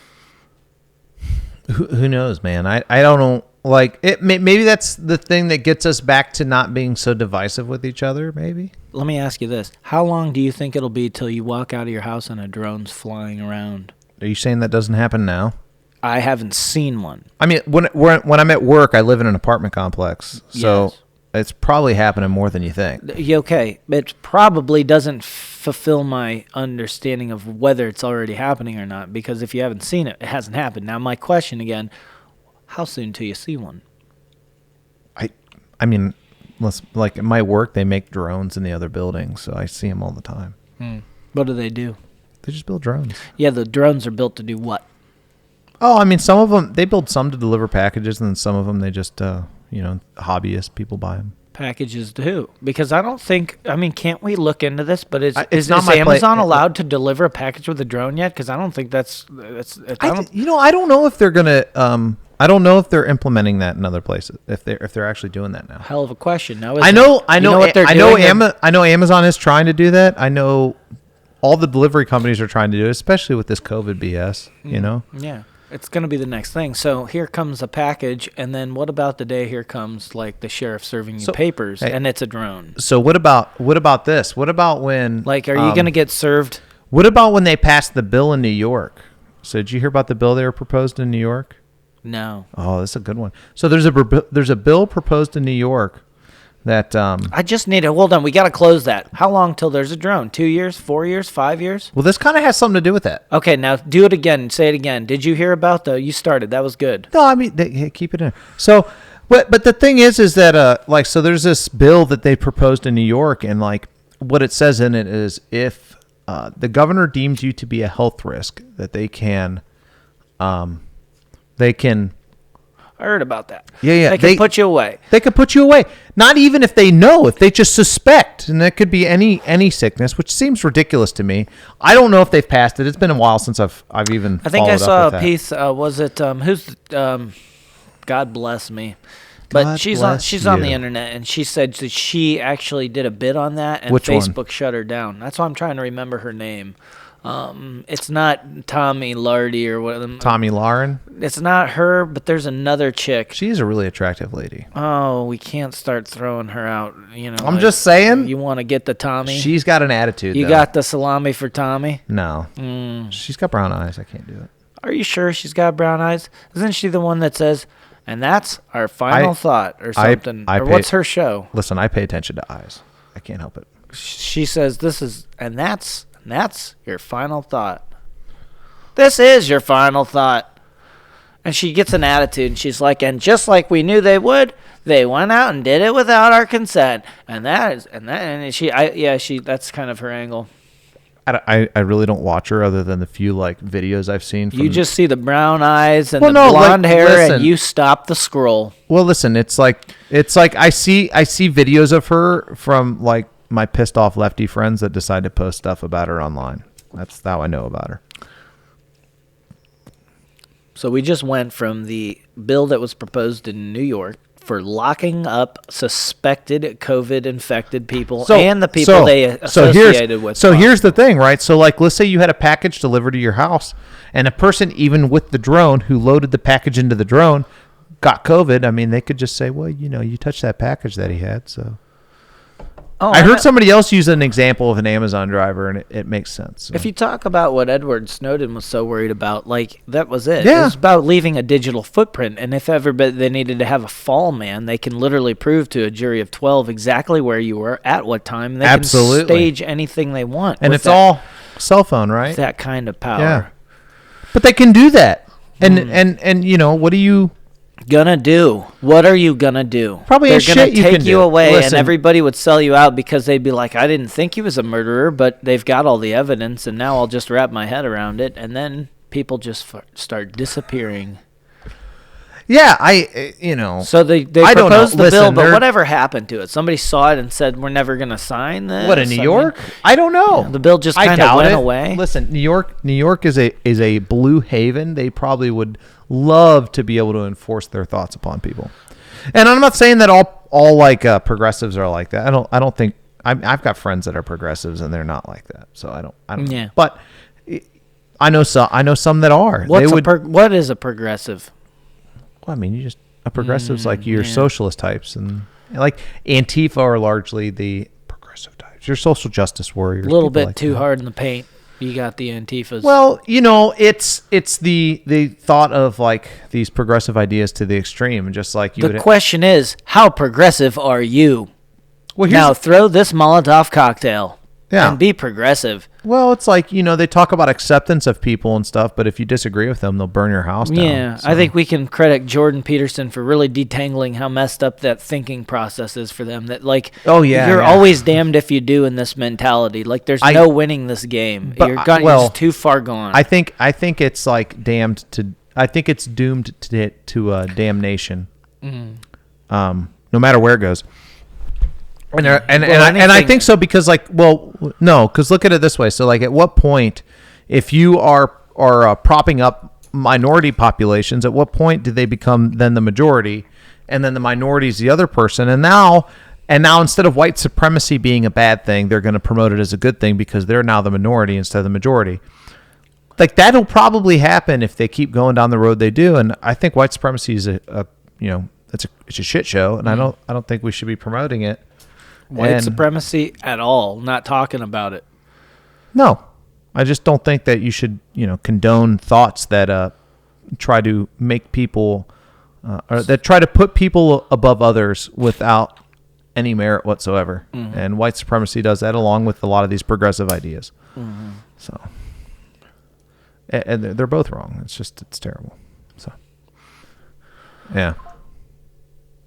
Who knows, man? I don't know. Like maybe that's the thing that gets us back to not being so divisive with each other. Maybe. Let me ask you this: how long do you think it'll be till you walk out of your house and a drone's flying around? Are you saying that doesn't happen now? I haven't seen one. I mean, when I'm at work, I live in an apartment complex, so Yes. it's probably happening more than you think. Okay, it probably doesn't fulfill my understanding of whether it's already happening or not, because if you haven't seen it, it hasn't happened. Now, my question again, how soon till you see one? I mean, like at my work, they make drones in the other buildings, so I see them all the time. What do they do? They just build drones. Yeah, the drones are built to do what? Oh, I mean, some of them, they build some to deliver packages, and then some of them, they just, hobbyist people buy them. Packages to who? Because I don't think, can't we look into this? But is not my Amazon allowed to deliver a package with a drone yet? Because I don't think I don't know if they're going to, I don't know if they're implementing that in other places, if they're actually doing that now. Hell of a question. Now, I know what they're doing. I know Amazon is trying to do that. I know all the delivery companies are trying to do it, especially with this COVID BS, Yeah. It's going to be the next thing. So here comes a package, and then what about the day here comes like the sheriff serving you papers, and it's a drone? So what about this? What about when are you going to get served? What about when they passed the bill in New York? So did you hear about the bill they were proposed in New York? No. Oh, that's a good one. So there's a bill proposed in New York that I just need to hold on. We got to close that. How long till there's a drone? 2 years, 4 years, 5 years? Well, this kind of has something to do with that. Okay, now do it again. Say it again. Did you hear about you started? That was good. No, I mean, keep it in. So, but the thing is that so there's this bill that they proposed in New York, and like what it says in it is if the governor deems you to be a health risk, that they can. I heard about that. Yeah. They can put you away. They could put you away. Not even if they know, if they just suspect, and that could be any sickness, which seems ridiculous to me. I don't know if they've passed it. It's been a while since I've even. I think I followed saw up with a piece. Was it God bless me, but she's on the internet, and she said that she actually did a bit on that, and Facebook shut her down. That's why I'm trying to remember her name. It's not Tommy Lardy or what. Tommy Lauren. It's not her, but there's another chick. She's a really attractive lady. Oh, we can't start throwing her out. I'm just saying. You want to get the Tommy? She's got an attitude. You got the salami for Tommy? No. She's got brown eyes. I can't do it. Are you sure she's got brown eyes? Isn't she the one that says, "And that's our final thought," or something? What's her show? Listen, I pay attention to eyes. I can't help it. She says, "This is, and that's your final thought. This is your final thought." And she gets an attitude, and she's like, "And just like we knew they would, they went out and did it without our consent." And that's kind of her angle. I really don't watch her other than the few videos I've seen. You just see the brown eyes and the blonde hair, and you stop the scroll. Well, listen, it's like I see videos of her from my pissed off lefty friends that decide to post stuff about her online. That's how I know about her. So we just went from the bill that was proposed in New York for locking up suspected COVID-infected people and the people they associated with. So here's the thing, right? So let's say you had a package delivered to your house, and a person even with the drone who loaded the package into the drone got COVID. I mean, they could just say, well, you touched that package that he had, so. I heard somebody else use an example of an Amazon driver, and it makes sense. So. If you talk about what Edward Snowden was so worried about, that was it. Yeah. It was about leaving a digital footprint, and if ever they needed to have a fall man, they can literally prove to a jury of 12 exactly where you were at what time. And they can stage anything they want. And it's all cell phone, right? That kind of power. Yeah. But they can do that. And what do you gonna do? What are you gonna do? Probably they're gonna take you away. And everybody would sell you out because they'd be like, I didn't think he was a murderer, but they've got all the evidence, and now I'll just wrap my head around it, and then people just start disappearing. Yeah, So they proposed the bill, but whatever happened to it? Somebody saw it and said, we're never going to sign this. What, in New York? I don't know. The bill just kind of went away. Listen, New York is a blue haven. They probably would love to be able to enforce their thoughts upon people. And I'm not saying that all progressives are like that. I don't think I've got friends that are progressives and they're not like that. So I don't. Yeah. But I know some that are. What is a progressive? I mean, you just A progressive's like your socialist types, and like Antifa are largely the progressive types. Your social justice warriors. A little bit like too hard in the paint. You got the Antifas. Well, it's the thought of like these progressive ideas to the extreme, and just like the question is, how progressive are you? Well, now throw this Molotov cocktail. Yeah. And be progressive. Well, it's like, they talk about acceptance of people and stuff, but if you disagree with them, they'll burn your house down. Yeah, so. I think we can credit Jordan Peterson for really detangling how messed up that thinking process is for them. That you're always damned if you do in this mentality. Like there's no winning this game. You're just too far gone. I think it's like I think it's doomed to damnation. No matter where it goes. And I think so because because look at it this way. So like at what point, if you are propping up minority populations, at what point do they become then the majority, and then the minority is the other person, and now instead of white supremacy being a bad thing, they're going to promote it as a good thing because they're now the minority instead of the majority. Like that'll probably happen if they keep going down the road they do, and I think white supremacy is it's a shit show, and I don't think we should be promoting it. White supremacy at all. Not talking about it. No. I just don't think that you should, condone thoughts that try to make people, or that try to put people above others without any merit whatsoever. Mm-hmm. And white supremacy does that along with a lot of these progressive ideas. Mm-hmm. So, and they're both wrong. It's terrible. So, yeah.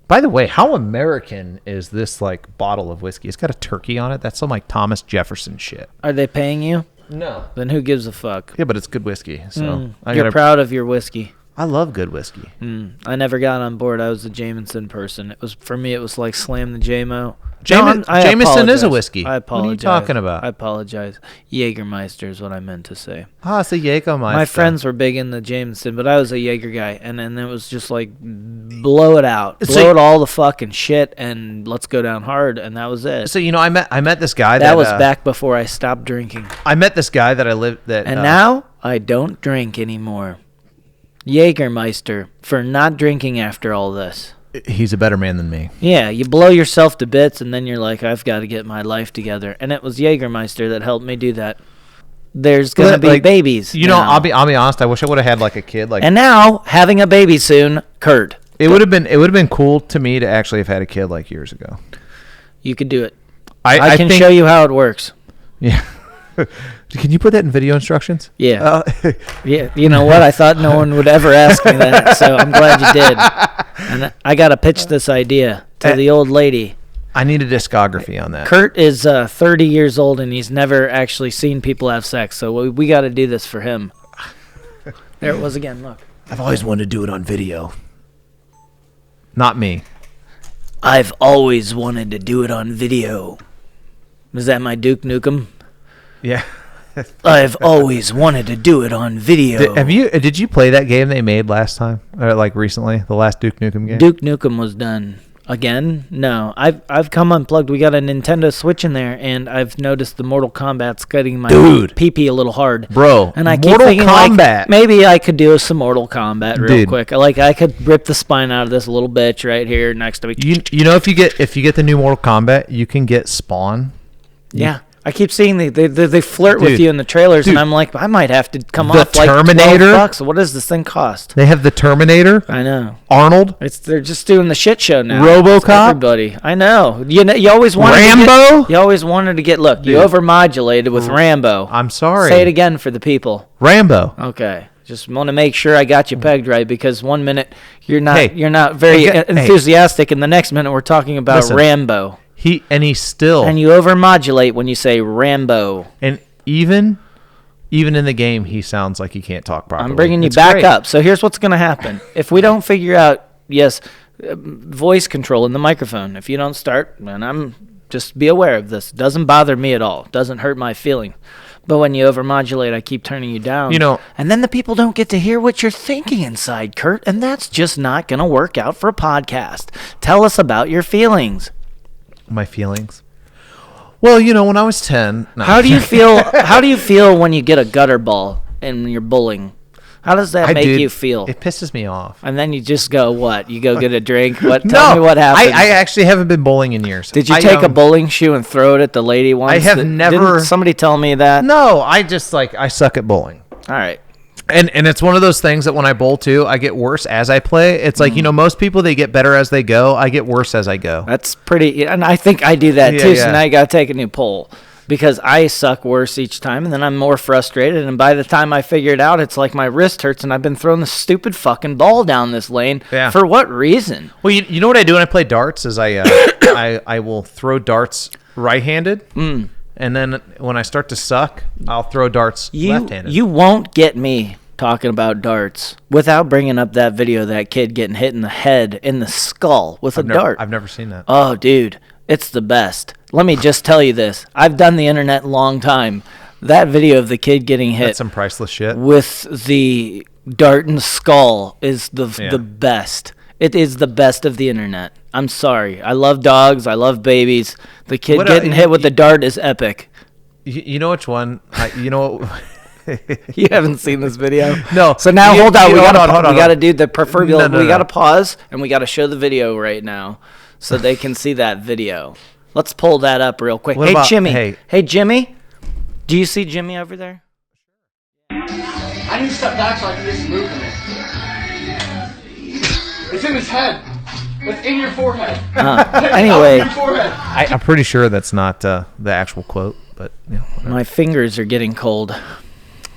By the way, how American is this like bottle of whiskey? It's got a turkey on it. That's some like Thomas Jefferson shit. Are they paying you? No. Then who gives a fuck? Yeah, but it's good whiskey. So you're proud of your whiskey. I love good whiskey. I never got on board. I was a Jameson person. For me, it was like slam the JMO. Jameson is a whiskey. I apologize. What are you talking about? I apologize. Jägermeister is what I meant to say. It's a Jägermeister. My friends were big in the Jameson, but I was a Jaeger guy, and then it was just like blow it out, blow it all the fucking shit, and let's go down hard, and that was it. So I met this guy that was back before I stopped drinking. I met this guy that I lived and now I don't drink anymore. Jägermeister for not drinking after all this. He's a better man than me. Yeah, you blow yourself to bits, and then you're like, I've got to get my life together. And it was Jägermeister that helped me do that. There's going to be babies. I'll be honest. I wish I would have had like a kid. And now, having a baby soon, Curt. It would have been cool to me to actually have had a kid like years ago. You could do it. I can show you how it works. Yeah. Can you put that in video instructions? Yeah. Yeah. You know what? I thought no one would ever ask me that, so I'm glad you did. And I got to pitch this idea to the old lady. I need a discography on that. Curt is 30 years old, and he's never actually seen people have sex, so we got to do this for him. There it was again, look. I've always wanted to do it on video. Not me. I've always wanted to do it on video. Is that my Duke Nukem? Yeah. I've always wanted to do it on video. Did you play that game they made last time, or like recently, the last Duke Nukem game? Duke Nukem was done again. No, I've come unplugged. We got a Nintendo Switch in there, and I've noticed the Mortal Kombat's cutting my pee a little hard, bro. And I keep thinking like maybe I could do some Mortal Kombat real quick. Like I could rip the spine out of this little bitch right here next to me. You know, if you get the new Mortal Kombat, you can get Spawn. Yeah. I keep seeing they flirt with you in the trailers, and I'm like, I might have to come off like Terminator. $12. What does this thing cost? They have the Terminator. I know. Arnold. They're just doing the shit show now. RoboCop. Everybody. I know. You always wanted Rambo. You always wanted to get. Look, you overmodulated with Rambo. I'm sorry. Say it again for the people. Rambo. Okay. Just want to make sure I got you pegged right, because 1 minute you're not very enthusiastic, and the next minute we're talking about Rambo. He's still. And you overmodulate when you say Rambo. And even in the game, he sounds like he can't talk properly. I'm bringing you back up. So here's what's going to happen. If we don't figure out, voice control in the microphone, if you don't start, and just be aware of this. It doesn't bother me at all. It doesn't hurt my feeling. But when you overmodulate, I keep turning you down. And then the people don't get to hear what you're thinking inside, Curt. And that's just not going to work out for a podcast. Tell us about your feelings. My feelings. Well, when I was 10. No. How do you feel when you get a gutter ball and you're bowling? How does that make you feel? It pisses me off. And then you just go, what? You go get a drink? What? Tell me what happened. I actually haven't been bowling in years. Did you take a bowling shoe and throw it at the lady once? I have never. Didn't somebody tell me that? No, I just I suck at bowling. All right. And it's one of those things that when I bowl too, I get worse as I play. It's like, most people, they get better as they go. I get worse as I go. That's pretty, and I think I do that too. So now you got to take a new pole because I suck worse each time, and then I'm more frustrated. And by the time I figure it out, it's like my wrist hurts, and I've been throwing the stupid fucking ball down this lane. Yeah. For what reason? Well, you know what I do when I play darts is I will throw darts right-handed. And then when I start to suck, I'll throw darts left-handed. You won't get me talking about darts without bringing up that video of that kid getting hit in the head, in the skull with a dart. I've never seen that. Oh, dude, it's the best. Let me just tell you this. I've done the internet a long time. That video of the kid getting hit. That's some priceless shit. With the dart in the skull is the best. It is the best of the internet. I'm sorry. I love dogs. I love babies. The kid getting hit with the dart is epic. You know which one? You know what? You haven't seen this video? No. So now hold on. We got to do the proverbial. No, we got to pause and we got to show the video right now so they can see that video. Let's pull that up real quick. Hey, Jimmy. Do you see Jimmy over there? I need to step back so I can get some movement. It's in his head. It's in your forehead. Anyway. Your forehead. I'm pretty sure that's not the actual quote, but my fingers are getting cold.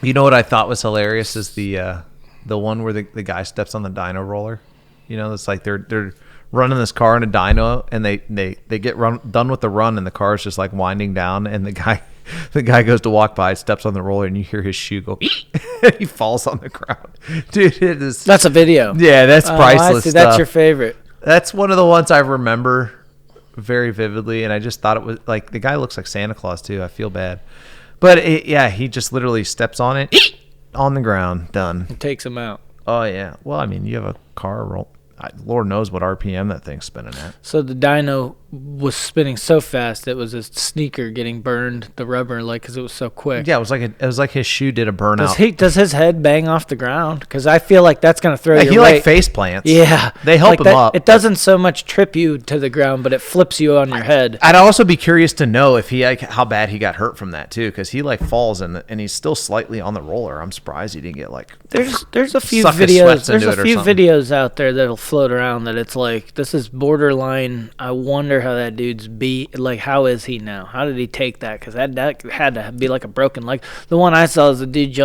You know what I thought was hilarious is the one where the guy steps on the dyno roller. It's like they're running this car in a dyno, and they get done with the run, and the car is just like winding down, and the guy goes to walk by, steps on the roller, and you hear his shoe go. He falls on the ground, dude. It is. That's a video. Yeah, that's priceless. I see. Stuff. That's your favorite. That's one of the ones I remember very vividly, and I just thought it was like the guy looks like Santa Claus too. I feel bad. But he just literally steps on it, on the ground, done. It takes him out. Oh, yeah. Well, I mean, you have a car roll. Lord knows what RPM that thing's spinning at. So the dyno was spinning so fast it was his sneaker getting burned, the rubber, because it was so quick. Yeah, it was like his shoe did a burnout. Does his head bang off the ground? Because I feel like that's going to throw you. He face plants. Yeah, they help him up. It doesn't so much trip you to the ground, but it flips you on your head. I'd also be curious to know if how bad he got hurt from that too, because he falls and he's still slightly on the roller. I'm surprised he didn't get There's a few videos. There's a few videos out there that'll float around that it's like this is borderline. I wonder how that dude's how is he now? How did he take that? Because that had to be like a broken leg. The one I saw is the dude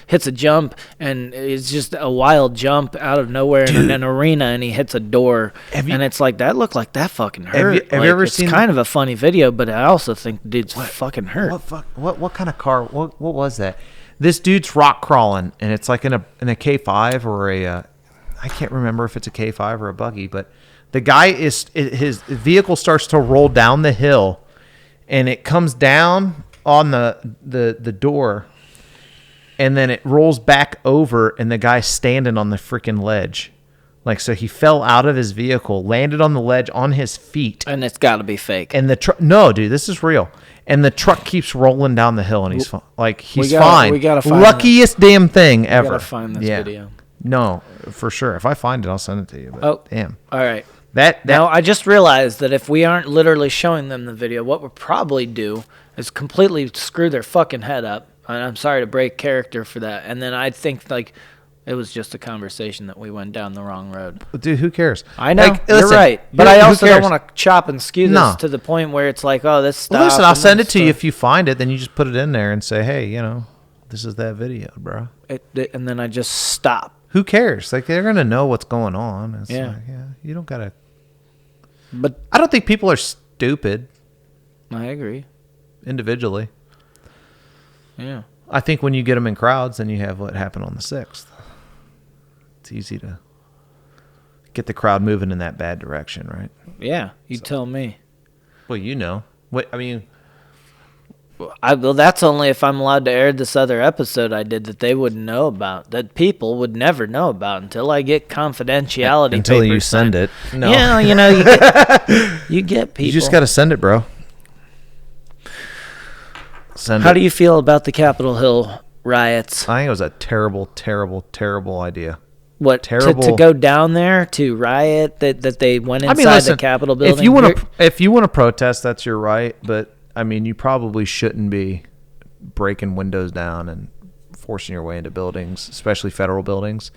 hits a jump, and it's just a wild jump out of nowhere in an arena, and he hits a door, and it's like that looked like that fucking hurt. Have you ever seen? It's kind of a funny video, but I also think the dude's fucking hurt. What kind of car? What was that? This dude's rock crawling, and it's like in a K5 or I can't remember if it's a K5 or a buggy, but the guy his vehicle starts to roll down the hill, and it comes down on the door, and then it rolls back over, and the guy's standing on the freaking ledge. So he fell out of his vehicle, landed on the ledge on his feet. And it's got to be fake. And the truck, no, dude, this is real. And the truck keeps rolling down the hill, and he's fine. We gotta find luckiest damn thing ever. We gotta find this video. No, for sure. If I find it, I'll send it to you. But damn. All right. Now, I just realized that if we aren't literally showing them the video, what we'll probably do is completely screw their fucking head up. And I'm sorry to break character for that. And then I think it was just a conversation that we went down the wrong road. Dude, who cares? I know. You're right. But I also don't want to chop and skew this to the point where it's like, oh, this stuff. Well, listen, I'll send it to you if you find it. Then you just put it in there and say, hey, this is that video, bro. And then I just stop. Who cares? They're going to know what's going on. It's you don't got to. But I don't think people are stupid. I agree. Individually. Yeah. I think when you get them in crowds, then you have what happened on the 6th. It's easy to get the crowd moving in that bad direction, right? Yeah, tell me. Well, what I mean. Well, that's only if I'm allowed to air this other episode I did that they wouldn't know about, that people would never know about until I get confidentiality. Until you send it. No. Yeah, you get people. You just got to send it, bro. How do you feel about the Capitol Hill riots. I think it was a terrible, terrible, terrible idea. What, terrible to go down there to riot, that they went inside listen, the Capitol building? If you want to protest, that's your right. But I mean, you probably shouldn't be breaking windows down and forcing your way into buildings, especially federal buildings.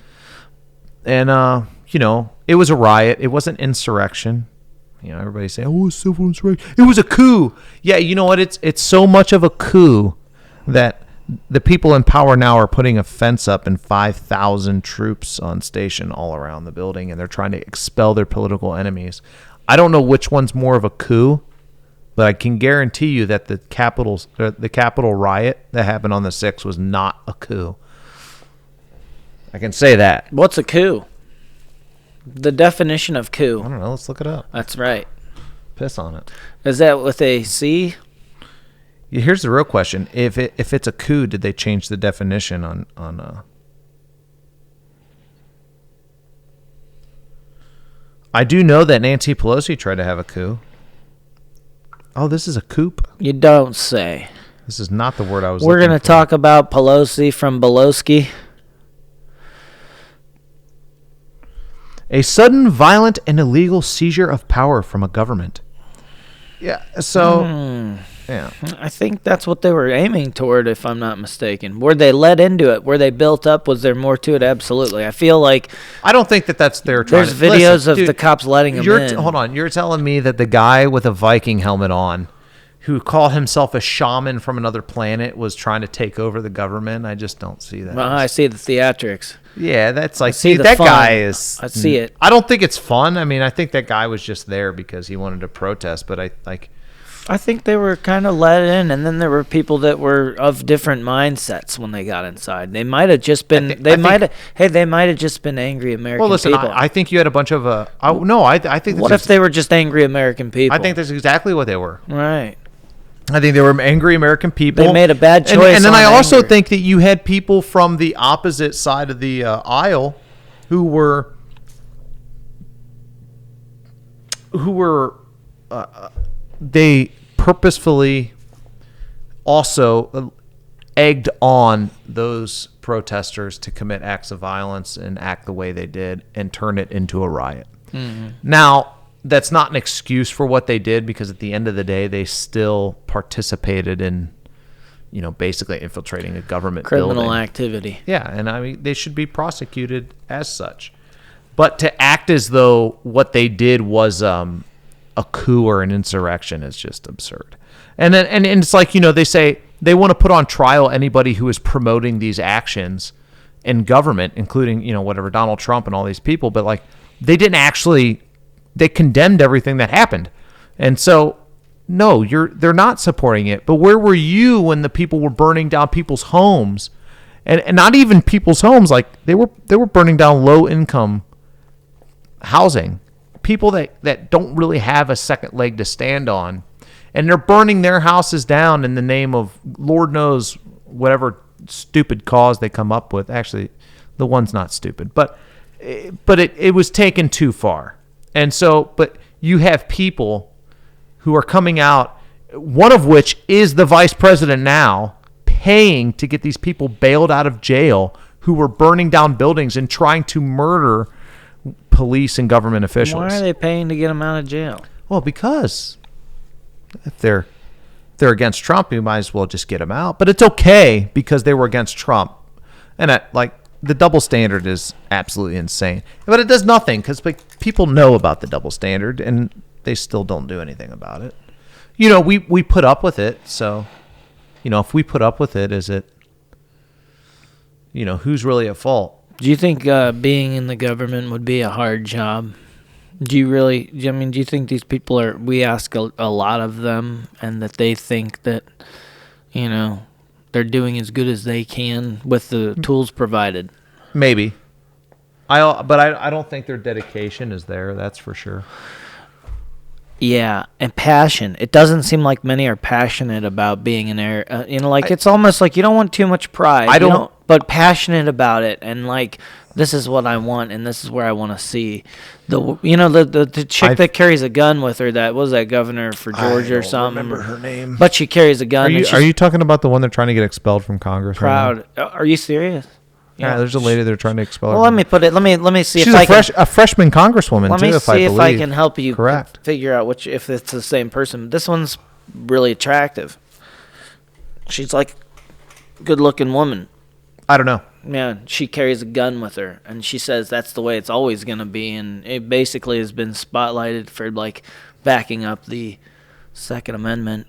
And it was a riot. It wasn't insurrection. Everybody say, "Oh, it's civil insurrection." It was a coup. Yeah, you know what? It's so much of a coup that the people in power now are putting a fence up and 5,000 troops on station all around the building, and they're trying to expel their political enemies. I don't know which one's more of a coup, but I can guarantee you that the Capitol riot that happened on the 6th was not a coup. I can say that. What's a coup? The definition of coup. I don't know. Let's look it up. That's right. Piss on it. Is that with a C? Here's the real question: if it's a coup, did they change the definition on? I do know that Nancy Pelosi tried to have a coup. Oh, this is a coup? You don't say. This is not the word I was. We're going to talk about Pelosi from Belowski. A sudden, violent, and illegal seizure of power from a government. Yeah. So. Yeah. I think that's what they were aiming toward, if I'm not mistaken. Were they led into it? Were they built up? Was there more to it? Absolutely. I feel like... I don't think that's their trying There's videos of the cops letting them in. Hold on. You're telling me that the guy with a Viking helmet on, who called himself a shaman from another planet, was trying to take over the government? I just don't see that. Well, I see the theatrics. Yeah, that's like... See that fun. Guy is... I see it. I don't think it's fun. I mean, I think that guy was just there because he wanted to protest, but I think they were kind of let in, and then there were people that were of different mindsets when they got inside. They might have just been. They might have just been angry American people. Well, listen, I think you had a bunch of. I think. What if they were just angry American people? I think that's exactly what they were. Right. I think they were angry American people. They made a bad choice. And then I also think that you had people from the opposite side of the aisle who were. They purposefully also egged on those protesters to commit acts of violence and act the way they did and turn it into a riot. Mm-hmm. Now, that's not an excuse for what they did, because at the end of the day, they still participated in, basically infiltrating a government criminal building. Activity. Yeah, and I mean, they should be prosecuted as such. But to act as though what they did was a coup or an insurrection is just absurd. And then and it's like, they say they want to put on trial anybody who is promoting these actions in government, including, whatever, Donald Trump and all these people, but like they condemned everything that happened. And so no, they're not supporting it. But where were you when the people were burning down people's homes? And not even people's homes, like they were burning down low income housing. People that don't really have a second leg to stand on, and they're burning their houses down in the name of Lord knows whatever stupid cause they come up with. Actually, the one's not stupid, but it was taken too far. And so, but you have people who are coming out, one of which is the vice president now, paying to get these people bailed out of jail who were burning down buildings and trying to murder police and government officials. Why are they paying to get them out of jail? Well, because if they're against Trump, you might as well just get them out. But it's okay because they were against Trump. And the double standard is absolutely insane. But it does nothing because people know about the double standard and they still don't do anything about it. We put up with it. So, if we put up with it, is it, who's really at fault? Do you think being in the government would be a hard job? Do you think these people we ask a lot of them, and that they think that, they're doing as good as they can with the tools provided? Maybe. But I don't think their dedication is there, that's for sure. Yeah, and passion. It doesn't seem like many are passionate about being an it's almost like you don't want too much pride. But passionate about it, and like This is what I want, and this is where I want to see the chick that carries a gun with her. That was that governor for Georgia or something. I don't remember her name. But she carries a gun. Are you talking about the one they're trying to get expelled from Congress? Proud. Are you serious? Yeah, there's a lady they're trying to expel. Well, let me put it. Let me see She's if I can. She's a freshman congresswoman Let too. me If I see if believe. I can help you Correct. figure out if it's the same person. This one's really attractive. She's like a good-looking woman. I don't know. Yeah, she carries a gun with her, and she says that's the way it's always going to be, and it basically has been spotlighted for, like, backing up the Second Amendment.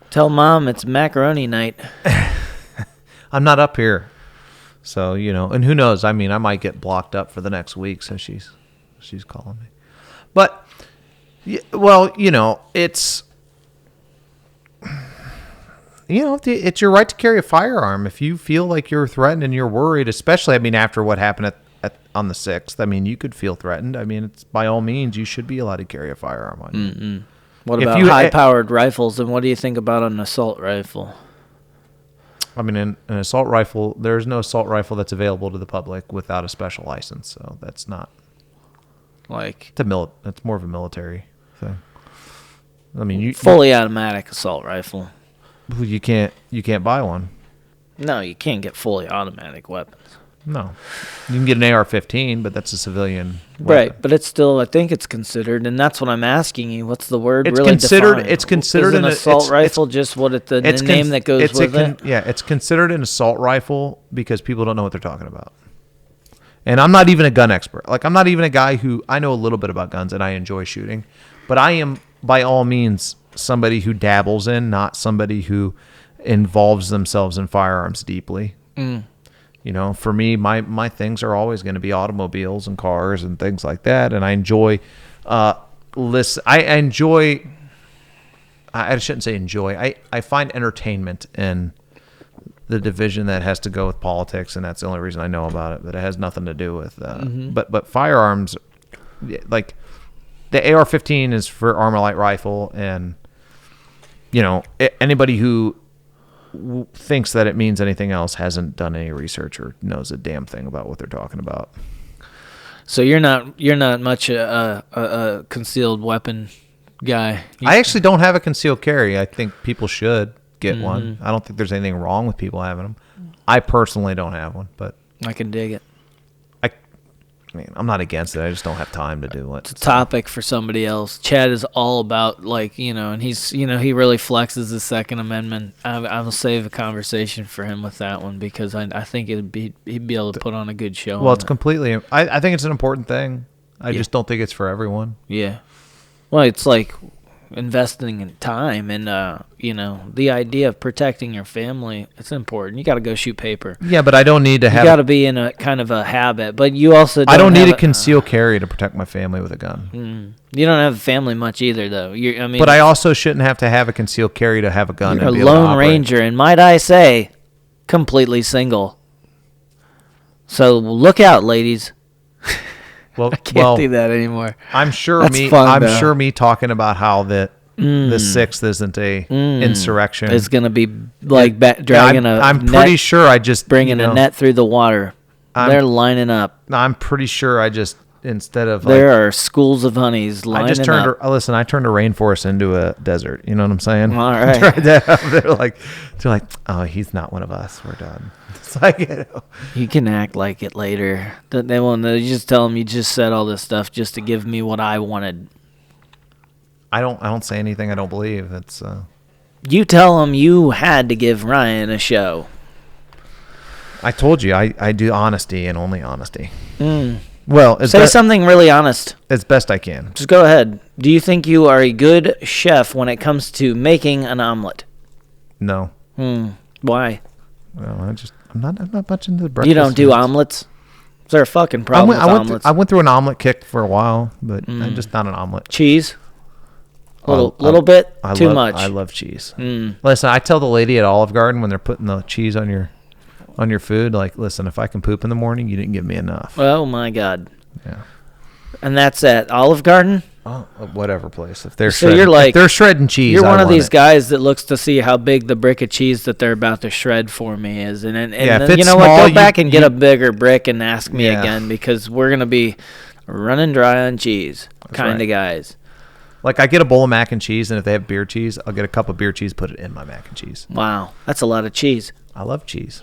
Tell Mom it's macaroni night. I'm not up here. So, and who knows? I mean, I might get blocked up for the next week, so she's calling me. But, well, it's... it's your right to carry a firearm. If you feel like you're threatened and you're worried, especially, I mean, after what happened on the 6th, I mean, you could feel threatened. I mean, it's by all means, you should be allowed to carry a firearm on you. Mm-mm. What about high-powered rifles, and what do you think about an assault rifle? I mean, an assault rifle, there's no assault rifle that's available to the public without a special license, so that's not... Like... It's more of a military thing. I mean, fully automatic assault rifle. You can't buy one. No, you can't get fully automatic weapons. No. You can get an AR-15, but that's a civilian weapon. Right, but it's still, I think it's considered, and that's what I'm asking you. What's the word it's really considered, defined? It's considered an assault rifle just what the name that goes with it? Yeah, it's considered an assault rifle because people don't know what they're talking about. And I'm not even a gun expert. Like, I'm not even a guy who, I know a little bit about guns and I enjoy shooting, but I am by all means somebody who dabbles in, not somebody who involves themselves in firearms deeply. For me, my things are always going to be automobiles and cars and things like that, and I enjoy I shouldn't say enjoy. I find entertainment in the division that has to go with politics, and that's the only reason I know about it. But it has nothing to do with but firearms, like the AR-15 is for Armalite rifle, and anybody who thinks that it means anything else hasn't done any research or knows a damn thing about what they're talking about. So you're not much a concealed weapon guy. I actually don't have a concealed carry. I think people should get one. I don't think there's anything wrong with people having them. I personally don't have one, but I can dig it. I mean, I'm not against it. I just don't have time to do it. It's a topic for somebody else. Chad is all about, and he's, he really flexes the Second Amendment. I will save a conversation for him with that one because I think he'd be able to put on a good show. Well, it's completely. I think it's an important thing. I just don't think it's for everyone. Yeah. Well, it's like investing in time and the idea of protecting your family. It's important. You got to go shoot paper. Yeah, but I don't need to have. You got to be in a kind of a habit, but you also. I don't need a concealed carry to protect my family with a gun. You don't have a family much either, though. But I also shouldn't have to have a concealed carry to have a gun. You're and a be able to lone operate. ranger, and might I say, completely single. So look out, ladies. Well, I can't do that anymore. I'm sure That's fun, I'm though. sure me talking about how the 6th isn't a insurrection. It's gonna be like dragging I'm net, pretty sure I just bringing a net through the water. They're lining up. I'm pretty sure I just instead of there are schools of honeys lining up. I turned a rainforest into a desert. You know what I'm saying? All right. They're like, oh, he's not one of us. We're done. It's like, You can act like it later. They won't. You just tell them you just said all this stuff just to give me what I wanted. I don't say anything I don't believe. It's. You tell them you had to give Ryan a show. I told you I do honesty and only honesty. Well, say something really honest. As best I can. Just go ahead. Do you think you are a good chef when it comes to making an omelet? No. Why? Well, I'm not much into the breakfast. You don't do omelets? Is there a fucking problem with omelets? I went through an omelet kick for a while, but I'm just not an omelet. Cheese? Little bit? Too much? I love cheese. Listen, I tell the lady at Olive Garden when they're putting the cheese on your food, like, listen, if I can poop in the morning, you didn't give me enough. Oh, my God. Yeah. And that's at Olive Garden? Oh, whatever place. If they're So shredding, you're like- if they're shredding cheese. You're I one of want these it. guys that looks to see how big the brick of cheese that they're about to shred for me is, and Yeah, if then, it's you know what? small, Go back and get you- a bigger brick and ask me Yeah. again, because we're gonna be running dry on cheese kind right. of guys. Like I get a bowl of mac and cheese, and if they have beer cheese, I'll get a cup of beer cheese, put it in my mac and cheese. Wow, that's a lot of cheese. I love cheese.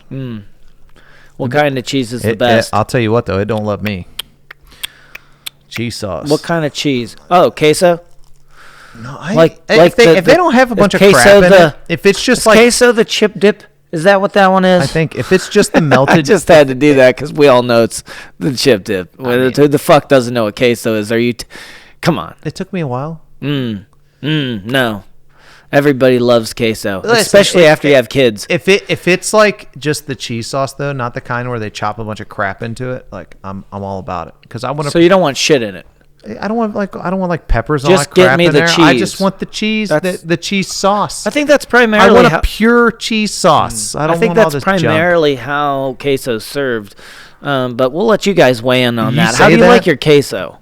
What kind of cheese is the best? I'll tell you what though, it don't love me. Cheese sauce. What kind of cheese? Oh, queso. No, If they don't have a bunch of crap in it, if it's just like queso, the chip dip. Is that what that one is? I think if it's just the I melted, just had to do that because we all know it's the chip dip. Who the fuck doesn't know what queso is? Are you? Come on. it took me a while. No. Everybody loves queso, Listen, especially after you have kids. If it's like just the cheese sauce though, not the kind where they chop a bunch of crap into it, like I'm all about it because I want So to. you don't want shit in it. I don't want peppers and all Just that get crap me in the there. I cheese. just want the cheese, the cheese sauce. I think that's I primarily want how, a pure cheese sauce. I don't think want all that's this junk. primarily how queso's served. But we'll let you guys weigh in on You that. How say do you that? like your queso?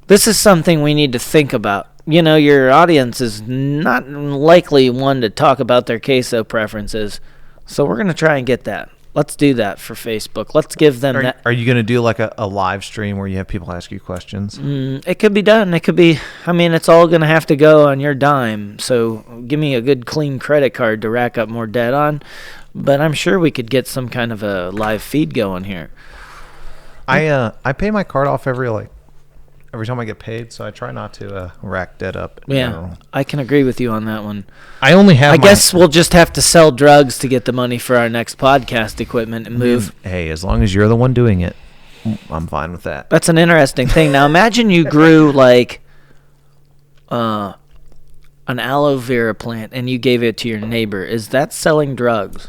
This is something we need to think about. You know, your audience is not likely one to talk about their queso preferences. So we're going to try and get that. Let's do that for Facebook. Let's give them that. Are you going to do like a live stream where you have people ask you questions? It could be done. It could be, I mean, it's all going to have to go on your dime. So give me a good clean credit card to rack up more debt on. But I'm sure we could get some kind of a live feed going here. I pay my card off every time I get paid, so I try not to rack debt up. in Yeah, general. I can agree with you on that one. I only have. I guess we'll just have to sell drugs to get the money for our next podcast equipment and move. Hey, as long as you're the one doing it, I'm fine with that. That's an interesting thing. Now imagine you grew like an aloe vera plant and you gave it to your neighbor. Is that selling drugs?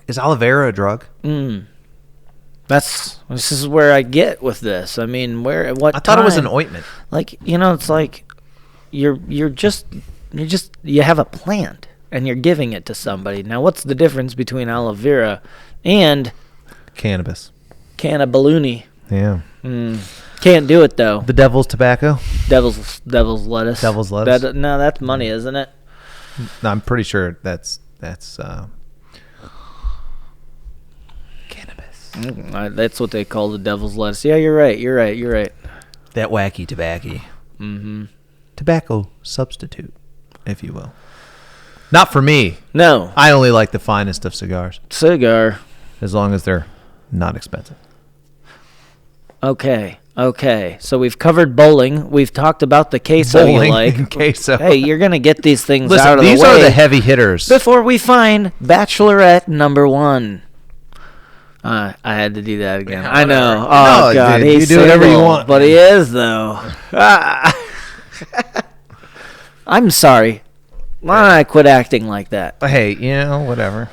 Is aloe vera a drug? This is where I get with this. I mean, what I thought it was an time? ointment. Like, you know, it's like you have a plant and you're giving it to somebody. Now, what's the difference between aloe vera and Cannabis. cannabaloonie? Yeah. Can't do it though. The devil's tobacco. Devil's lettuce. Devil's lettuce? No, that's money, isn't it? No, I'm pretty sure that's cannabis. That's what they call the devil's lettuce. Yeah, you're right. That wacky tobacco. Tobacco substitute, if you will. Not for me. No, I only like the finest of cigars, cigar. as long as they're not expensive. Okay. So we've covered bowling. We've talked about the queso you Bowling like. and queso. Hey, you're gonna get these things Listen, out of the way. these are the heavy hitters. Before we find Bachelorette number 1. I had to do that again. I know. Oh, No, God. dude, He's you do whatever you single, want. But he is, though. I'm sorry. Why don't I quit acting like that? Hey, whatever.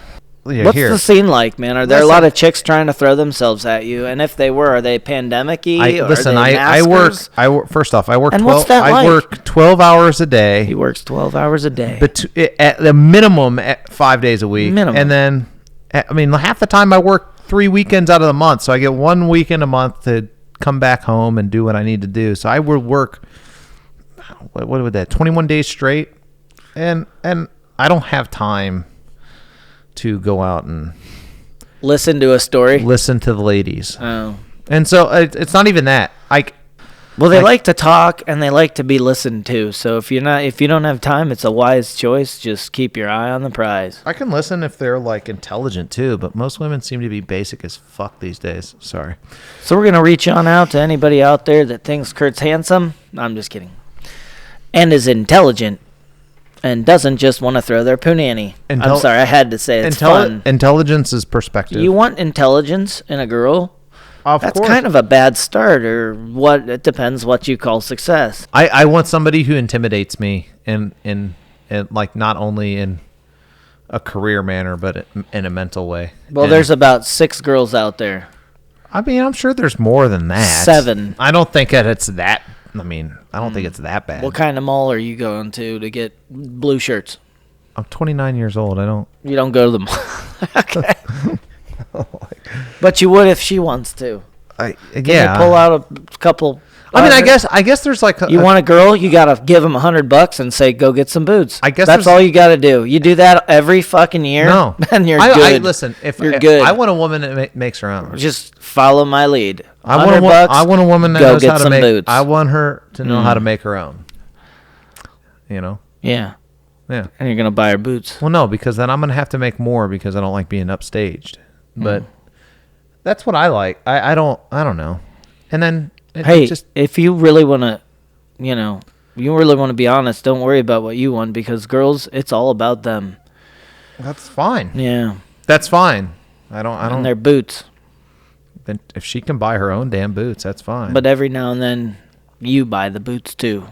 Yeah, What's here. the scene like, man? Are there a Listen. lot of chicks trying to throw themselves at you? And if they were, are they pandemic-y? I work. First off, I work. And 12, what's that I like? work 12 hours a day. He works 12 hours a day. At the minimum, at 5 days a week. Minimum. And then, half the time I work 3 weekends out of the month, so I get 1 weekend a month to come back home and do what I need to do. So I would work. What would that? 21 days straight, and I don't have time to go out and Listen to a story. listen to the ladies. Oh. And so it's not even that. Well, they like to talk and they like to be listened to. So if you don't have time, it's a wise choice. Just keep your eye on the prize. I can listen if they're intelligent too, but most women seem to be basic as fuck these days. Sorry. So we're gonna reach on out to anybody out there that thinks Curt's handsome. I'm just kidding. And is intelligent. And doesn't just want to throw their punani. I'm sorry, I had to say it's fun. Intelligence is perspective. You want intelligence in a girl? Of That's course. kind of a bad start, or what? It depends what you call success. I want somebody who intimidates me in not only in a career manner, but in a mental way. Well, And, there's about 6 girls out there. I'm sure there's more than that. 7. I don't think that it's that. I don't think it's that bad. What kind of mall are you going to get blue shirts? I'm 29 years old. I don't. You don't go to the mall. Okay. But you would if she wants to. Can you pull out a couple? I mean, I guess there's like you want a girl, you gotta give them $100 and say, go get some boots. I guess that's all you gotta do. You do that every fucking year. No, and you're good. Listen, if you're good, I want a woman that makes her own. Just follow my lead. I want a woman that knows how to make. Boots. I want her to know how to make her own. You know. Yeah. Yeah. And you're gonna buy her boots. Well, no, because then I'm gonna have to make more because I don't like being upstaged. But that's what I like. I don't know. And then. If you really want to, you really want to be honest, don't worry about what you want because girls, it's all about them. That's fine. Yeah. That's fine. I don't. And their boots. Then if she can buy her own damn boots, that's fine. But every now and then, you buy the boots too.